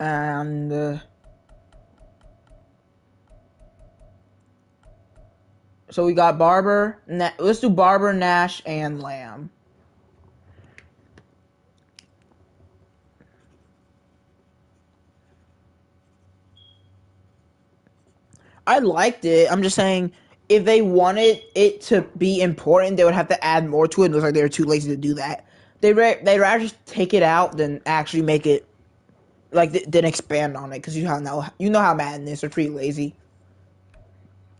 And so we got Barber. Let's do Barber, Nash, and Lamb. I liked it. I'm just saying, if they wanted it to be important, they would have to add more to it. It looks like they were too lazy to do that. They'd rather just take it out than actually make it then expand on it, because you know how Madden is. They're pretty lazy.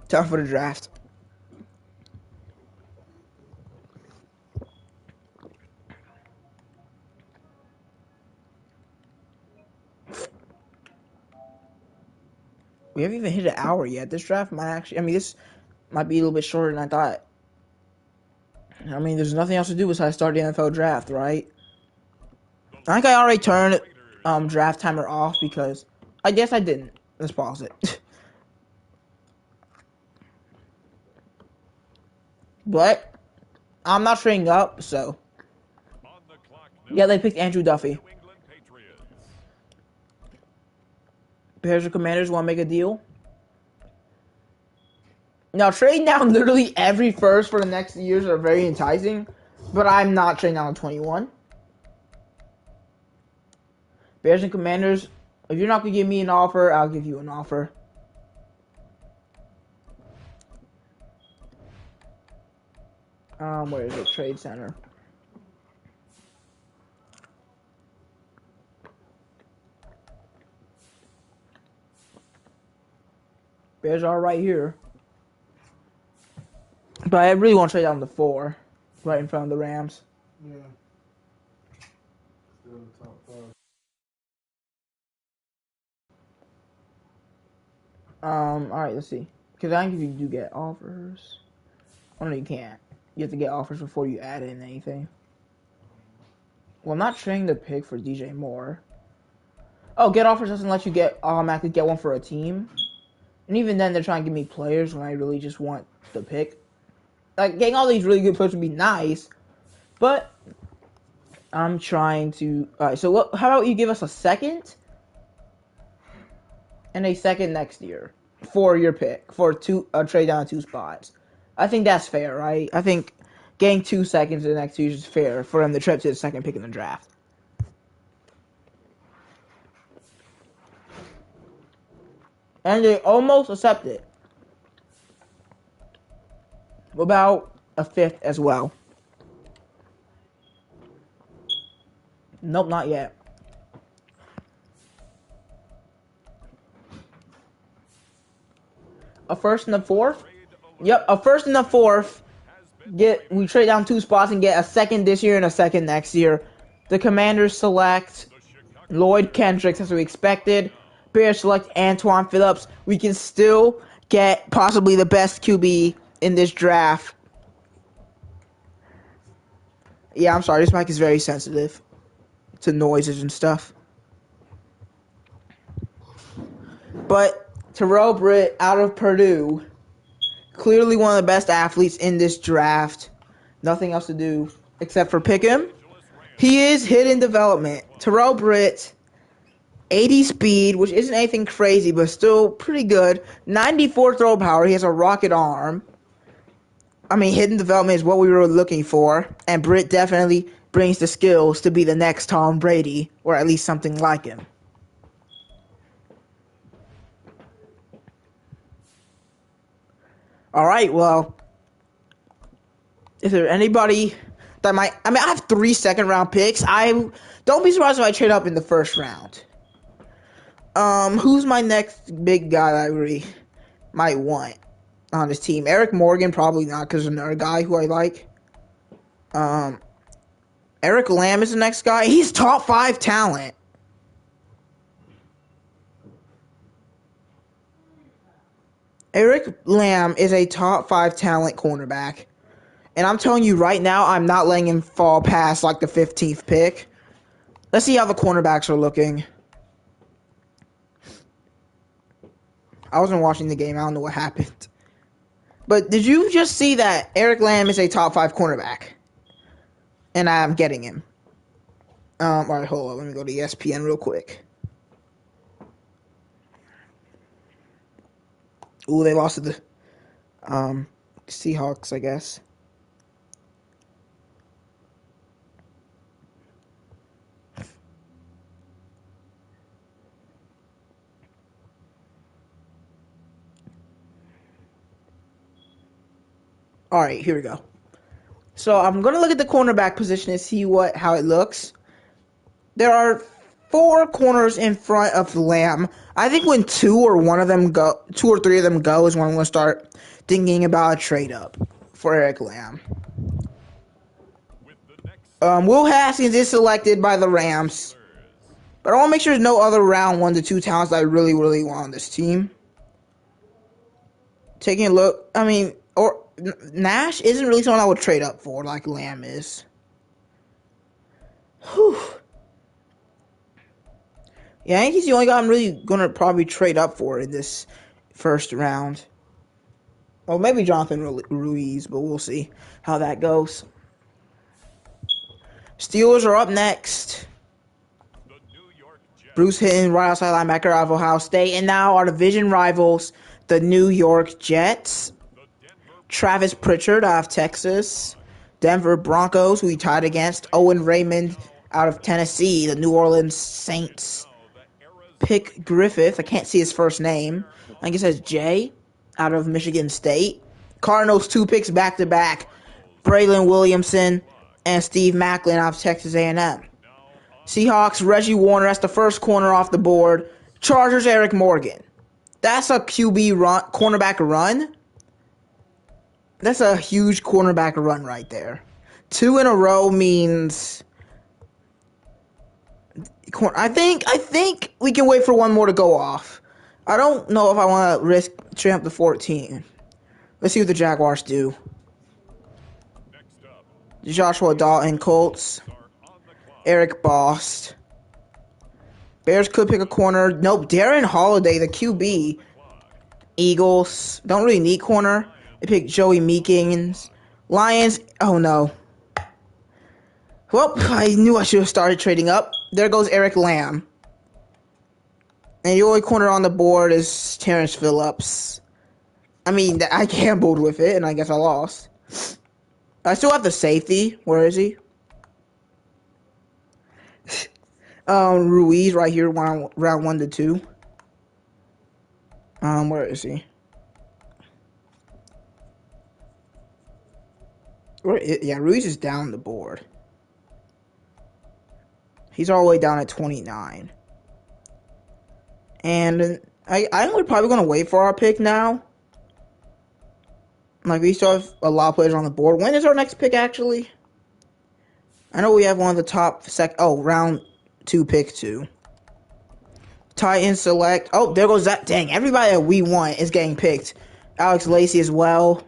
Tough for the draft. We haven't even hit an hour yet. This draft might actually. I mean, this might be a little bit shorter than I thought. I mean, there's nothing else to do besides start the NFL draft, right? I think I already turned draft timer off because I guess I didn't. Let's pause it. But I'm not trading up, so yeah, they picked Andrew Duffy. Bears or Commanders want to make a deal? Now, trading down literally every first for the next years are very enticing, but I'm not trading down to 21. Bears and Commanders, if you're not going to give me an offer, I'll give you an offer. Where is it? Trade Center. Bears are right here. But I really want to trade down to 4, right in front of the Rams. Yeah. Still in the top 5. Alright, let's see. Because I think if you do get offers. Oh, no, you can't. You have to get offers before you add in anything. Well, I'm not trading the pick for DJ Moore. Oh, get offers doesn't let you automatically get one for a team. And even then, they're trying to give me players when I really just want the pick. Like, getting all these really good players would be nice. But I'm trying to... Alright, so how about you give us a second? And a second next year. For your pick. For a trade down 2 spots. I think that's fair, right? I think getting 2 seconds in the next 2 years is fair for them to trade to the second pick in the draft. And they almost accepted. What about a fifth as well? Nope, not yet. A first and a fourth? Yep, a first and a fourth. We trade down 2 spots and get a second this year and a second next year. The Commanders select Lloyd Kendricks as we expected. Bears select Antoine Phillips. We can still get possibly the best QB in this draft. Yeah, I'm sorry. This mic is very sensitive to noises and stuff. But Terrell Britt out of Purdue, clearly one of the best athletes in this draft. Nothing else to do except for pick him. He is hidden development. Terrell Britt, 80 speed, which isn't anything crazy, but still pretty good. 94 throw power. He has a rocket arm. I mean, hidden development is what we were looking for. And Britt definitely brings the skills to be the next Tom Brady, or at least something like him. All right, well, is there anybody that might... I mean, I have 3 second-round picks. Don't be surprised if I trade up in the first round. Who's my next big guy that I really might want on this team? Eric Morgan, probably not, because there's another guy who I like. Eric Lamb is the next guy. He's top 5 talent. Eric Lamb is a top 5 talent cornerback. And I'm telling you right now, I'm not letting him fall past like the 15th pick. Let's see how the cornerbacks are looking. I wasn't watching the game. I don't know what happened. But did you just see that Eric Lamb is a top 5 cornerback? And I'm getting him. Alright, hold on. Let me go to ESPN real quick. Ooh, they lost to the Seahawks, I guess. Alright, here we go. So I'm going to look at the cornerback position and see how it looks. There are 4 corners in front of Lamb. I think when 2 or 3 of them go is when I'm going to start thinking about a trade up for Eric Lamb. Will Haskins is selected by the Rams. But I want to make sure there's no other round 1 to 2 talents that I really, really want on this team. Taking a look, I mean, Nash isn't really someone I would trade up for like Lamb is. Whew. Yeah, I think he's the only guy I'm really going to probably trade up for in this first round. Well, maybe Jonathan Ruiz, but we'll see how that goes. Steelers are up next. Bruce Hinton, right outside linebacker out of Ohio State. And now our division rivals, the New York Jets. Travis Pritchard out of Texas. Denver Broncos, who he tied against. Owen Raymond out of Tennessee. The New Orleans Saints. Pick Griffith, I can't see his first name. I think it says Jay, out of Michigan State. Cardinals 2 picks back-to-back. Braylon Williamson and Steve Macklin out of Texas A&M. Seahawks, Reggie Warner, that's the first corner off the board. Chargers, Eric Morgan. That's a cornerback run. That's a huge cornerback run right there. 2 in a row means... I think we can wait for one more to go off. I don't know if I want to risk trading up to 14. Let's see what the Jaguars do. Joshua Dalton, Colts. Eric Bost. Bears could pick a corner. Nope, Darren Holiday, the QB. Eagles don't really need corner. They pick Joey Meekins. Lions, oh no. Well, I knew I should have started trading up. There goes Eric Lamb. And the only corner on the board is Terrence Phillips. I mean, I gambled with it, and I guess I lost. I still have the safety. Where is he? Ruiz right here, round 1 to 2. Where is he? Yeah, Ruiz is down the board. He's all the way down at 29. And I think we're probably going to wait for our pick now. Like, we still have a lot of players on the board. When is our next pick, actually? I know we have one of the top round 2 pick 2. Titans select. Oh, there goes that. Dang, everybody that we want is getting picked. Alex Lacey as well.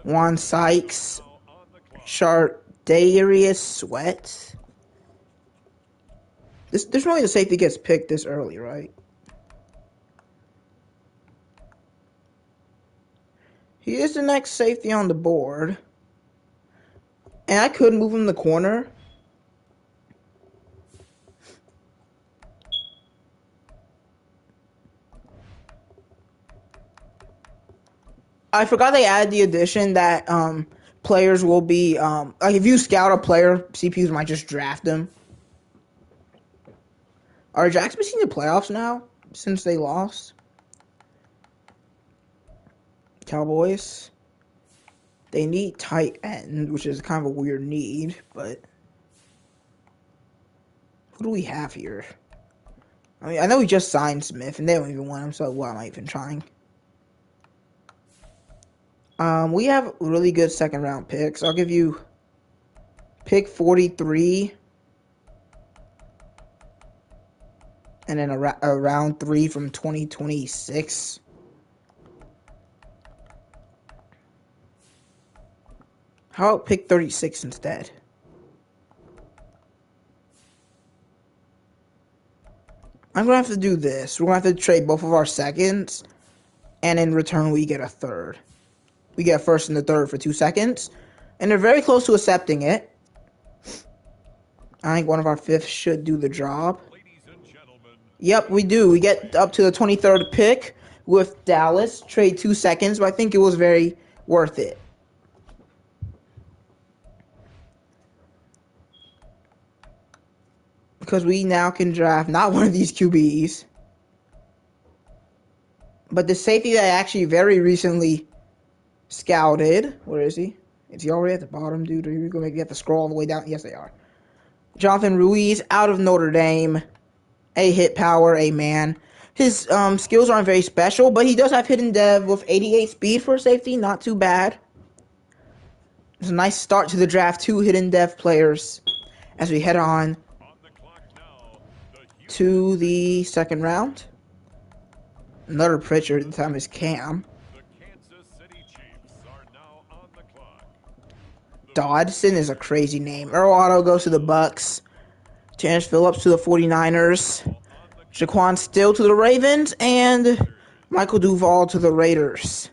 Juan Sykes. Darius Sweat. There's no way the safety gets picked this early, right? He is the next safety on the board. And I could move him in the corner. I forgot they added the addition that players will be like if you scout a player, CPUs might just draft them. Are Jackson missing the playoffs now since they lost? Cowboys. They need tight end, which is kind of a weird need, but who do we have here? I mean, I know we just signed Smith, and they don't even want him, so why am I even trying? We have really good second round picks. I'll give you pick 43, and then a round 3 from 2026. How about pick 36 instead? I'm going to have to do this. We're going to have to trade both of our seconds, and in return, we get a third. We get first and the third for 2 seconds, and they're very close to accepting it. I think one of our fifths should do the job. Yep, we do. We get up to the 23rd pick with Dallas. Trade 2 seconds, but I think it was very worth it. Because we now can draft not one of these QBs, but the safety that I actually very recently scouted. Where is he? Is he already at the bottom, dude? Are you going to have to scroll all the way down? Yes, they are. Jonathan Ruiz out of Notre Dame. A hit power, a man. His skills aren't very special, but he does have hidden dev with 88 speed for safety. Not too bad. It's a nice start to the draft. 2 hidden dev players as we head on to the second round. Another Pritchard, this time is Cam. Dodson is a crazy name. Earl Otto goes to the Bucks. Terrence Phillips to the 49ers. Jaquan Still to the Ravens. And Michael Duvall to the Raiders.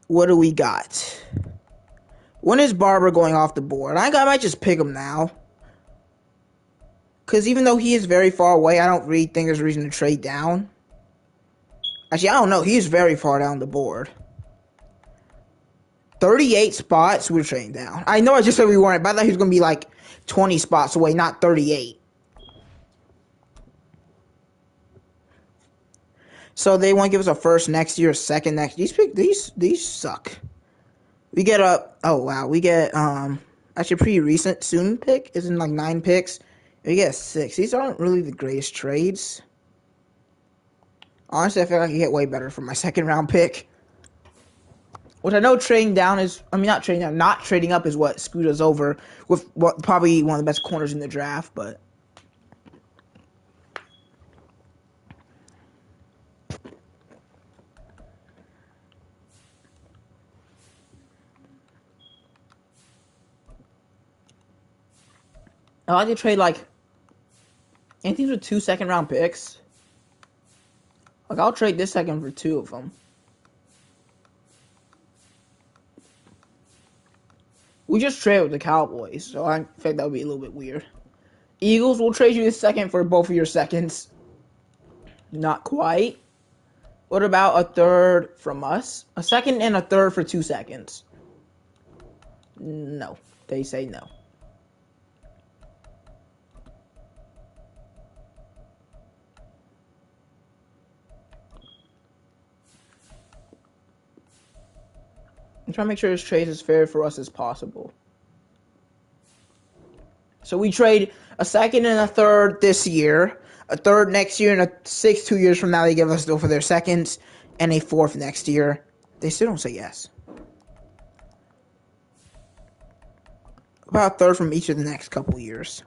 What do we got? When is Barber going off the board? I might just pick him now. Because even though he is very far away, I don't really think there's a reason to trade down. Actually, I don't know. He is very far down the board. 38 spots, we're trading down. I know I just said we weren't, but I thought he was going to be like 20 spots away, not 38. So they want to give us a first next year, a second next year. These suck. We get we get actually a pretty recent soon pick. Isn't like 9 picks. We get 6. These aren't really the greatest trades. Honestly, I feel like I get way better for my second round pick. Which I know trading down is, not trading down, not trading up is what screwed us over with what probably one of the best corners in the draft, but I like to trade like anything for 2 second round picks. Like I'll trade this second for 2 of them. We just traded with the Cowboys, so I think that would be a little bit weird. Eagles will trade you this second for both of your seconds. Not quite. What about a third from us? A second and a third for 2 seconds. No. They say no. I'm trying to make sure this trade is as fair for us as possible. So we trade a second and a third this year, a third next year, and a sixth 2 years from now. They give us still for their seconds, and a fourth next year. They still don't say yes. About a third from each of the next couple years.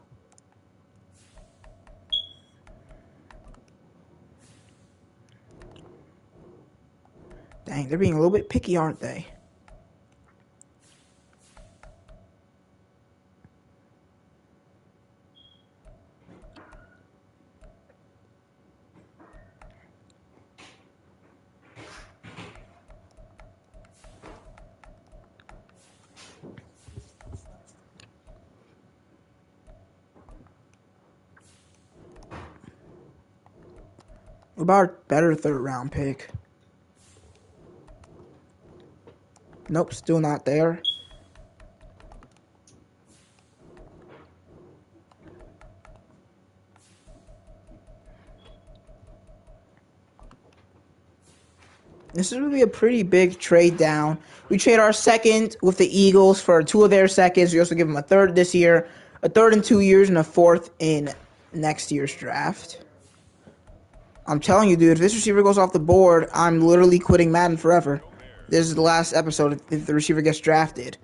Dang, they're being a little bit picky, aren't they? What about a better third round pick? Nope, still not there. This is going to be a pretty big trade down. We trade our second with the Eagles for 2 of their seconds. We also give them a third this year, a third in 2 years, and a fourth in next year's draft. I'm telling you, dude, if this receiver goes off the board, I'm literally quitting Madden forever. This is the last episode if the receiver gets drafted.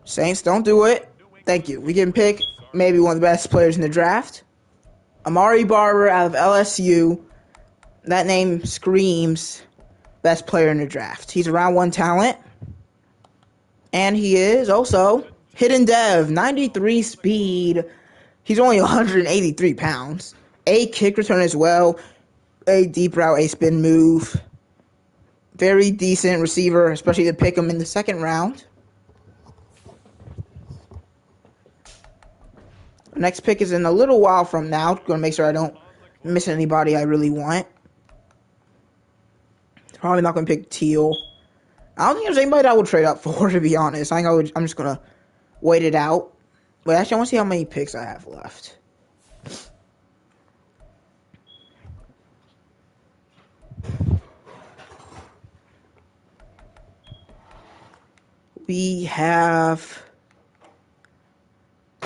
Saints, don't do it. Thank you. We can pick maybe one of the best players in the draft. Amari Barber out of LSU. That name screams best player in the draft. He's a round 1 talent. And he is also hidden dev, 93 speed. He's only 183 pounds. A kick return as well. A deep route, a spin move. Very decent receiver, especially to pick him in the second round. Next pick is in a little while from now. Going to make sure I don't miss anybody I really want. Probably not going to pick Teal. I don't think there's anybody that I would trade up for, to be honest. I'm just going to wait it out. But actually, I want to see how many picks I have left. We have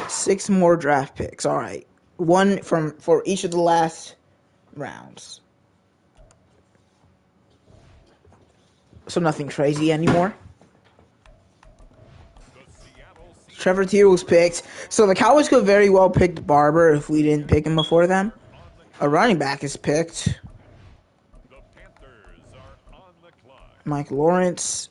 6 more draft picks. All right. One for each of the last rounds. So nothing crazy anymore. Trevor Tier was picked. So the Cowboys could very well pick Barber if we didn't pick him before them. A running back is picked. Mike Lawrence.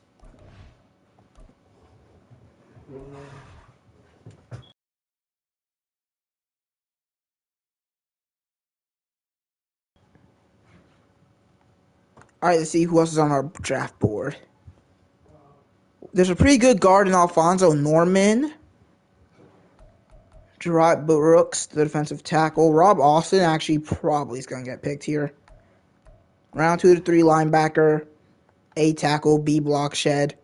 All right, let's see who else is on our draft board. There's a pretty good guard in Alfonso Norman. Gerard Brooks, the defensive tackle. Rob Austin actually probably is going to get picked here. Round 2 to 3 linebacker. A tackle, B block shed.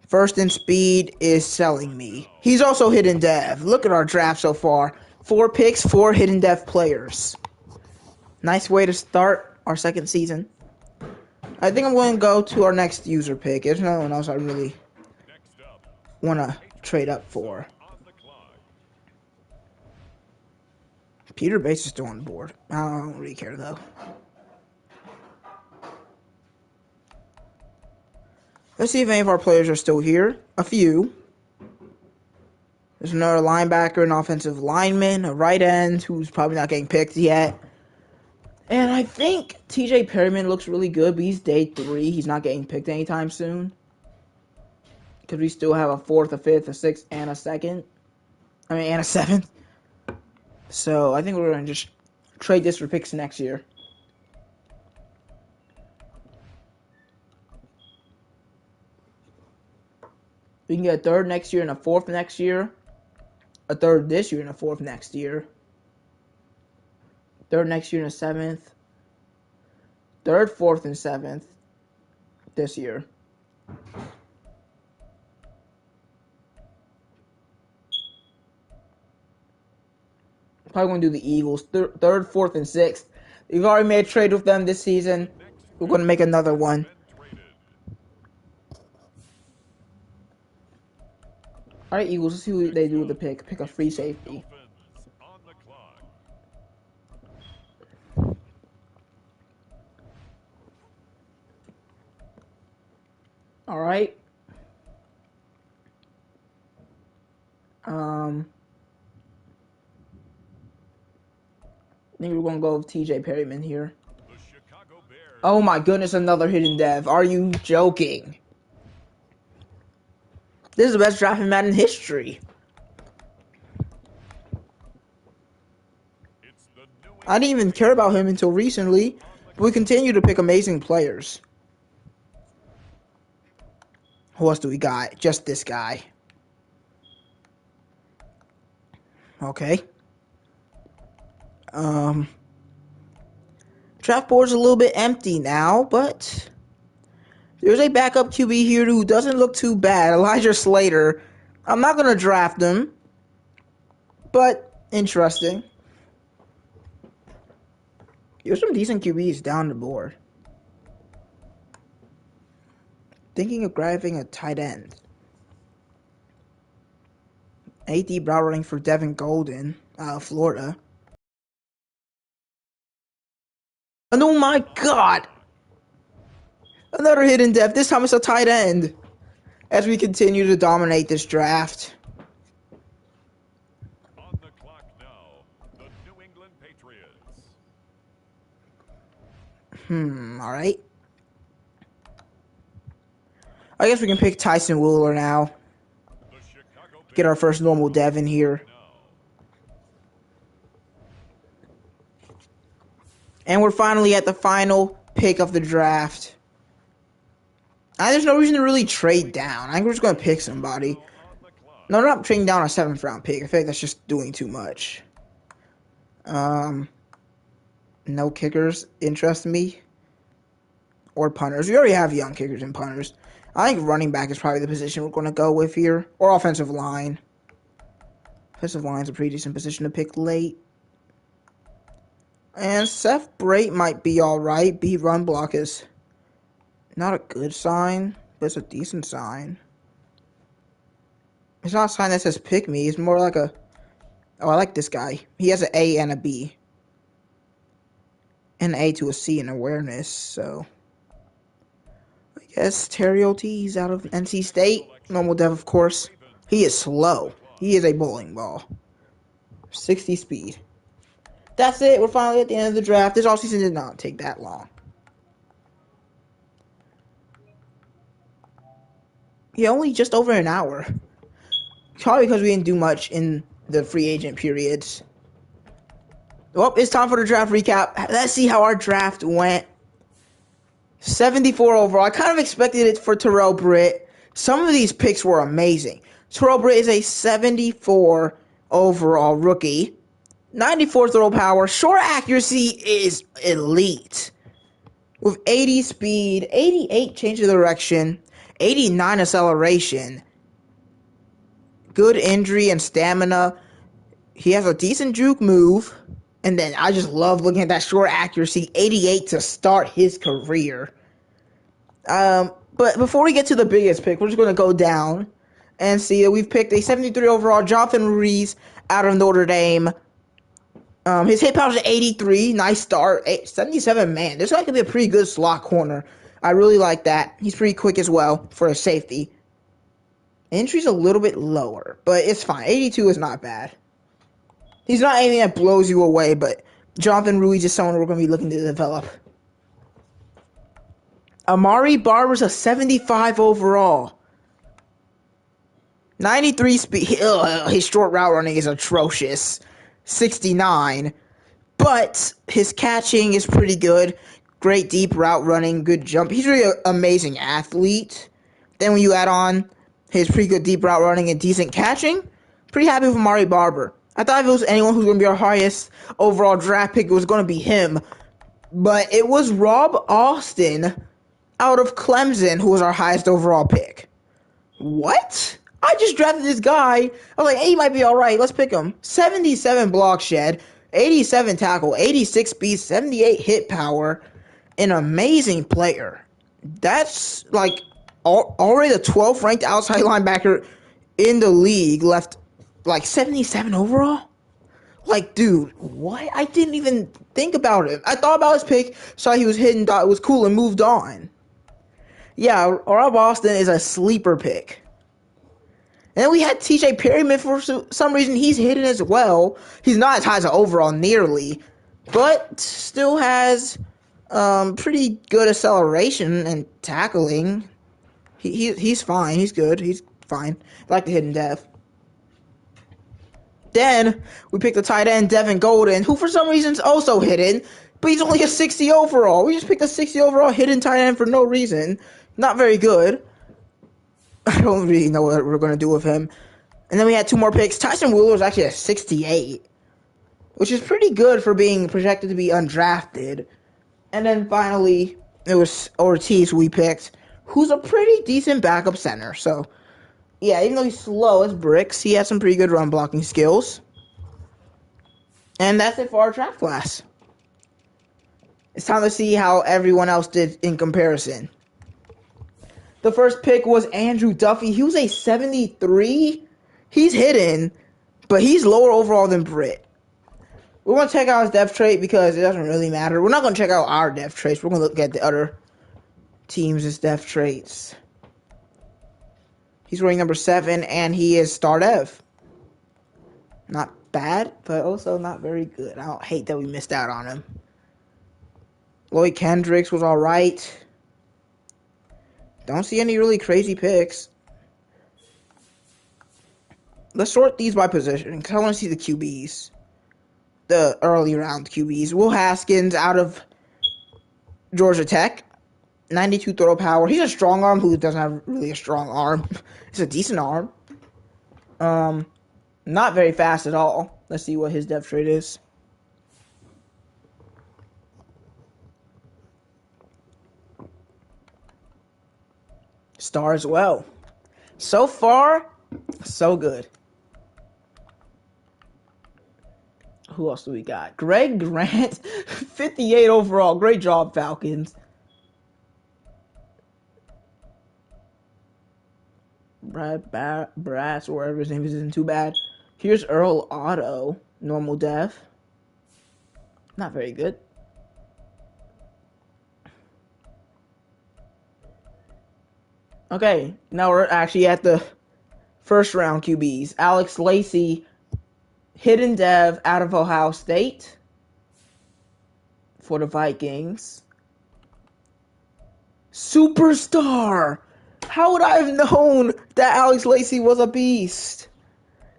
First in speed is selling me. He's also hidden dev. Look at our draft so far. 4 picks, 4 hidden dev players. Nice way to start our second season. I think I'm going to go to our next user pick. There's no one else I really want to trade up for. Peter Bates is still on board. I don't really care though. Let's see if any of our players are still here. A few. There's another linebacker, an offensive lineman, a right end who's probably not getting picked yet. And I think TJ Perryman looks really good, but he's day 3. He's not getting picked anytime soon. Because we still have a 4th, a 5th, a 6th, and a 2nd. And a 7th. So I think we're going to just trade this for picks next year. We can get a 3rd next year and a 4th next year. A 3rd this year and a 4th next year. 3rd next year and a 7th. 3rd, 4th, and 7th this year. Probably going to do the Eagles. 3rd, 4th, and 6th. We've already made a trade with them this season. We're going to make another one. All right, Eagles. Let's see what they do with the pick. Pick a free safety. All right. I think we're gonna go with TJ Perryman here. Oh my goodness, another hidden dev. Are you joking? This is the best draft in Madden history. I didn't even care about him until recently, but we continue to pick amazing players. Who else do we got? Just this guy. Okay. Draft board's a little bit empty now, but there's a backup QB here who doesn't look too bad. Elijah Slater. I'm not gonna draft him, but interesting. There's some decent QBs down the board. Thinking of grabbing a tight end. AD route running for Devin Golden, Florida. And oh my god! Another hidden depth. This time it's a tight end. As we continue to dominate this draft. On the clock now, the New England Patriots. Alright. I guess we can pick Tyson Wheeler now. Get our first normal dev in here. And we're finally at the final pick of the draft. There's no reason to really trade down. I think we're just going to pick somebody. No, not trading down a 7th round pick. I feel like that's just doing too much. No kickers interest me. Or punters. We already have young kickers and punters. I think running back is probably the position we're going to go with here. Or offensive line. Offensive line's a pretty decent position to pick late. And Seth Brait might be alright. B run block is not a good sign, but it's a decent sign. It's not a sign that says pick me. It's more like a... Oh, I like this guy. He has an A and a B. An A to a C in awareness, so... I guess Terry Ortiz out of NC State. Normal dev, of course. He is slow. He is a bowling ball. 60 speed. That's it. We're finally at the end of the draft. This offseason did not take that long. Yeah, only just over an hour. Probably because we didn't do much in the free agent periods. Well, it's time for the draft recap. Let's see how our draft went. 74 overall. I kind of expected it for Terrell Britt. Some of these picks were amazing. Terrell Britt is a 74 overall rookie. 94 throw power. Short accuracy is elite. With 80 speed, 88 change of direction, 89 acceleration. Good injury and stamina. He has a decent juke move. And then I just love looking at that short accuracy. 88 to start his career. But before we get to the biggest pick, we're just going to go down and see that we've picked a 73 overall Jonathan Ruiz out of Notre Dame. His hit power is 83. Nice start. 77, man. This guy could be a pretty good slot corner. I really like that. He's pretty quick as well for a safety. Entry's a little bit lower, but it's fine. 82 is not bad. He's not anything that blows you away, but Jonathan Ruiz is someone we're going to be looking to develop. Amari Barber's a 75 overall. 93 speed. His short route running is atrocious. 69. But his catching is pretty good. Great deep route running. Good jump. He's really an amazing athlete. Then when you add on his pretty good deep route running and decent catching, pretty happy with Amari Barber. I thought if it was anyone who's going to be our highest overall draft pick, it was going to be him. But it was Rob Austin out of Clemson who was our highest overall pick. What? I just drafted this guy. I was like, hey, he might be alright. Let's pick him. 77 block shed. 87 tackle, 86 speed, 78 hit power. An amazing player. That's like already the 12th ranked outside linebacker in the league. Left like 77 overall. Like, dude, what? I didn't even think about him. I thought about his pick, saw he was hidden, thought it was cool, and moved on. Yeah, Rob Austin is a sleeper pick. And then we had TJ Perryman for some reason. He's hidden as well. He's not as high as an overall nearly, but still has pretty good acceleration and tackling. He's fine. He's good. He's fine. I like the hidden depth. Then we picked the tight end Devin Golden, who for some reason is also hidden, but he's only a 60 overall. We just picked a 60 overall hidden tight end for no reason. Not very good. I don't really know what we're going to do with him. And then we had two more picks. Tyson Wheeler was actually a 68, which is pretty good for being projected to be undrafted. And then finally, it was Ortiz we picked, who's a pretty decent backup center. So, yeah, even though he's slow as bricks, he has some pretty good run blocking skills. And that's it for our draft class. It's time to see how everyone else did in comparison. The first pick was Andrew Duffy. He was a 73. He's hidden, but he's lower overall than Britt. We're going to check out his depth trait because it doesn't really matter. We're not going to check out our depth traits. We're going to look at the other teams' depth traits. He's wearing number 7, and he is star dev. Not bad, but also not very good. I don't hate that we missed out on him. Lloyd Kendricks was all right. Don't see any really crazy picks. Let's sort these by position, because I want to see the QBs. The early round QBs. Will Haskins out of Georgia Tech. 92 throw power. He's a strong arm who doesn't have really a strong arm. It's a decent arm. Not very fast at all. Let's see what his depth trait is. Star as well. So far, so good. Who else do we got? Greg Grant, 58 overall. Great job, Falcons. Brad Brass, or whatever his name is, isn't too bad. Here's Earl Otto, normal def. Not very good. Okay, now we're actually at the first round QBs. Alex Lacey, hidden dev out of Ohio State for the Vikings. Superstar! How would I have known that Alex Lacey was a beast?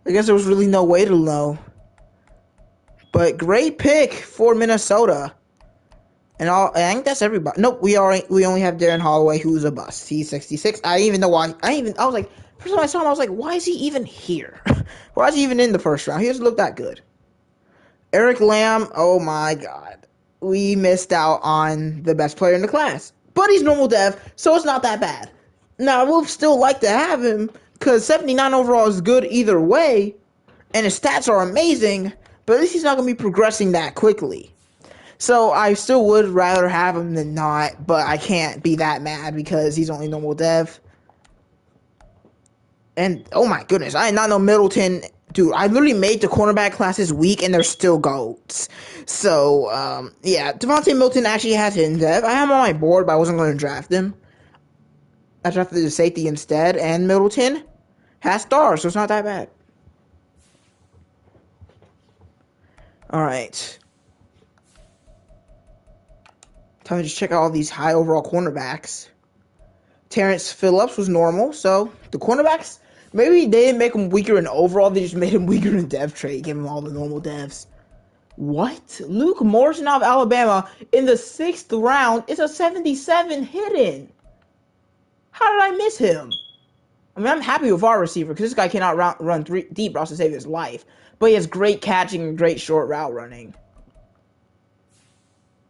I guess there was really no way to know. But great pick for Minnesota. And I think that's everybody. Nope, we only have Darren Holloway, who's a bust. He's 66. I didn't even know why. I was like, first time I saw him, I was like, why is he even here? Why is he even in the first round? He doesn't look that good. Eric Lamb, oh my god. We missed out on the best player in the class. But he's normal dev, so it's not that bad. Now, I would still like to have him, because 79 overall is good either way, and his stats are amazing, but at least he's not going to be progressing that quickly. So I still would rather have him than not, but I can't be that mad because he's only normal dev. And, oh my goodness, I did not know Middleton. Dude, I literally made the cornerback class this week, and they're still GOATs. So, yeah, Devontae Milton actually has hidden dev. I have him on my board, but I wasn't going to draft him. I drafted the safety instead, and Middleton has stars, so it's not that bad. Alright. Time to just check out all these high overall cornerbacks. Terrence Phillips was normal, so the cornerbacks, maybe they didn't make him weaker in overall, they just made him weaker in dev trait, gave him all the normal devs. What? Luke Morrison out of Alabama in the 6th round is a 77 hidden. How did I miss him? I mean, I'm happy with our receiver because this guy cannot run deep routes to save his life. But he has great catching and great short route running.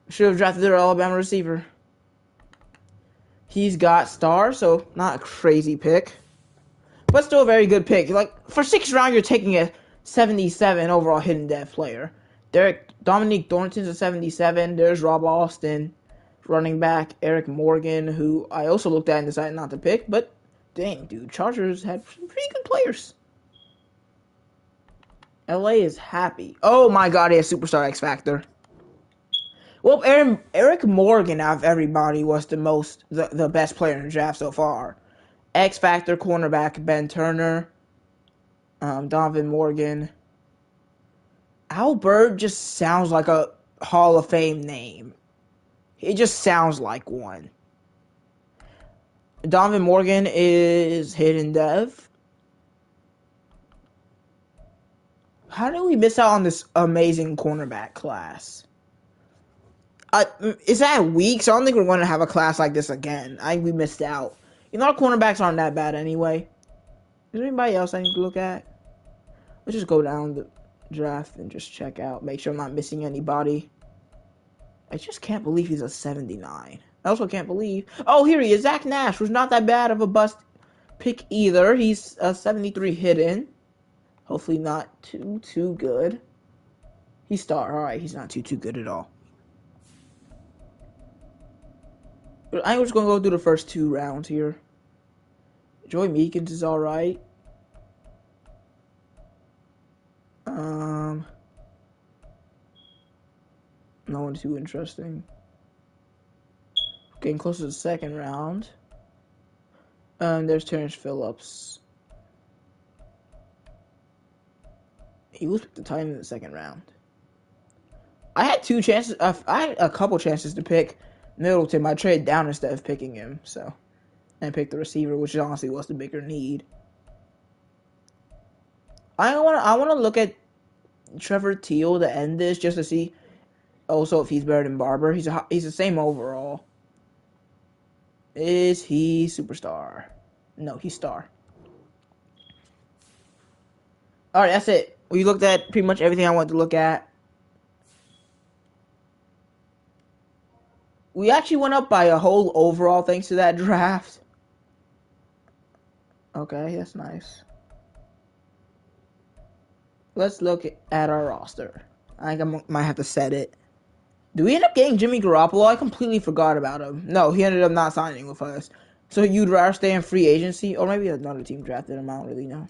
Should have drafted their Alabama receiver. He's got stars, so not a crazy pick. But still a very good pick. Like, for 6th round, you're taking a 77 overall hidden dev player. Dominique Thornton's a 77. There's Rob Austin, running back. Eric Morgan, who I also looked at and decided not to pick. But dang, dude, Chargers had some pretty good players. LA is happy. Oh my God, he has superstar X Factor. Well, Eric Morgan out of everybody was the best player in the draft so far. X Factor cornerback Ben Turner, Donovan Morgan. Albert just sounds like a Hall of Fame name. It just sounds like one. Donovan Morgan is hidden dev. How did we miss out on this amazing cornerback class? Is that weeks? I don't think we're going to have a class like this again. I think we missed out. You know, our cornerbacks aren't that bad anyway. Is there anybody else I need to look at? Let's just go down the draft and just check out. Make sure I'm not missing anybody. I just can't believe he's a 79. I also can't believe... Oh, here he is. Zach Nash was not that bad of a bust pick either. He's a 73 hidden. Hopefully not too good. He's star. Alright, he's not too good at all. But I think we're just going to go through the first 2 rounds here. Joey Meekins is alright. No one too interesting. Getting close to the second round. There's Terrence Phillips. He was picked the tight end in the second round. I had 2 chances. I had a couple chances to pick Middleton. I traded down instead of picking him. So, and picked the receiver, which honestly was the bigger need. I want to look at Trevor Teal to end this just to see. Also, if he's better than Barber, he's the same overall. Is he superstar? No, he's star. All right, that's it. We looked at pretty much everything I wanted to look at. We actually went up by a whole overall thanks to that draft. Okay, that's nice. Let's look at our roster. I think I might have to set it. Do we end up getting Jimmy Garoppolo? I completely forgot about him. No, he ended up not signing with us. So you'd rather stay in free agency? Or maybe another team drafted him. I don't really know.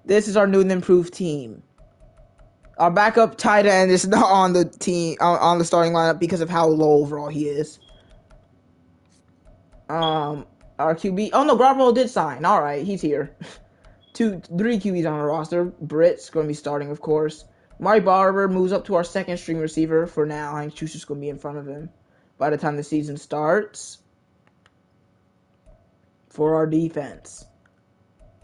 This is our new and improved team. Our backup tight end is not on the team, on the starting lineup because of how low overall he is. Our QB. Oh no, Garoppolo did sign. All right, he's here. 3 QBs on our roster. Britt's going to be starting, of course. Mari Barber moves up to our second string receiver for now. I think Schuster's going to be in front of him by the time the season starts. For our defense.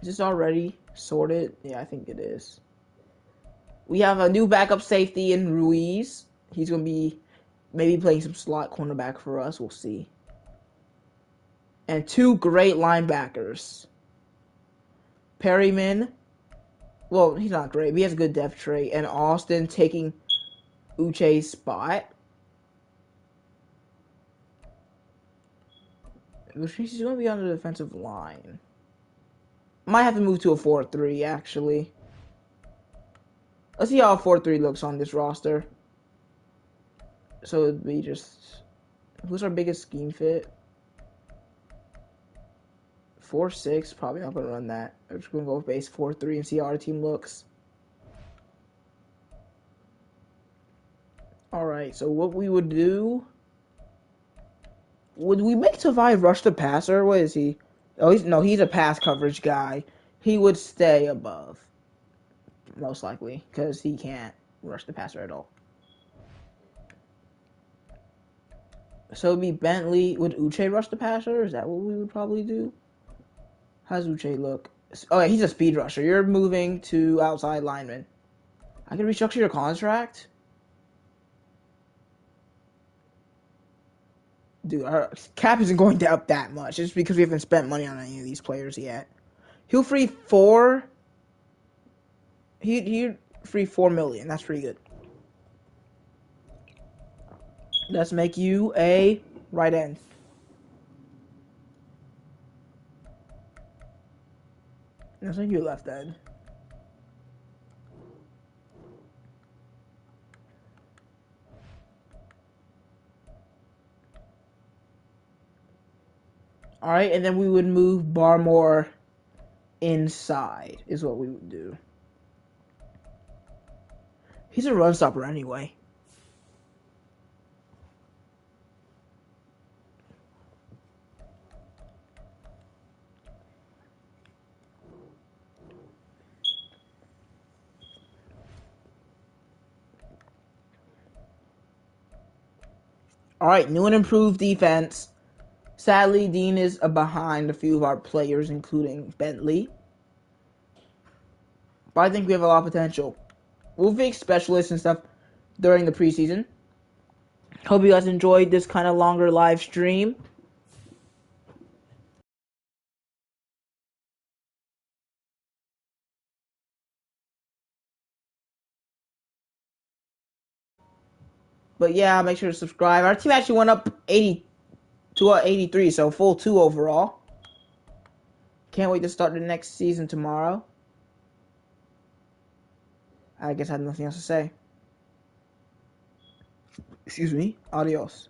Is this already sorted? Yeah, I think it is. We have a new backup safety in Ruiz. He's going to be maybe playing some slot cornerback for us. We'll see. And 2 great linebackers. Perryman. Well, he's not great, but he has a good depth trait. And Austin taking Uche's spot. Which means he's going to be on the defensive line. Might have to move to a 4-3, actually. Let's see how a 4-3 looks on this roster. So it'd be just... Who's our biggest scheme fit? 4-6, probably not going to run that. I'm just going to go with base 4-3 and see how our team looks. Alright, so what we would do... Would we make Tavai rush the passer? What is he? Oh, he's a pass coverage guy. He would stay above. Most likely, because he can't rush the passer at all. So it'd be Bentley. Would Uche rush the passer? Is that what we would probably do? How's Uche look? Oh, yeah, he's a speed rusher. You're moving to outside lineman. I can restructure your contract? Dude, our cap isn't going up that much. It's because we haven't spent money on any of these players yet. He'll free 4. He'd free 4 million. That's pretty good. Let's make you a right end. Let's make you a left end. All right, and then we would move Barmore inside is what we would do. He's a run stopper anyway. All right, new and improved defense. Sadly, Dean is behind a few of our players, including Bentley. But I think we have a lot of potential. We'll fix specialists and stuff during the preseason. Hope you guys enjoyed this kind of longer live stream. But yeah, make sure to subscribe. Our team actually went up 80 to 83, so full 2 overall. Can't wait to start the next season tomorrow. I guess I have nothing else to say. Excuse me. Adios.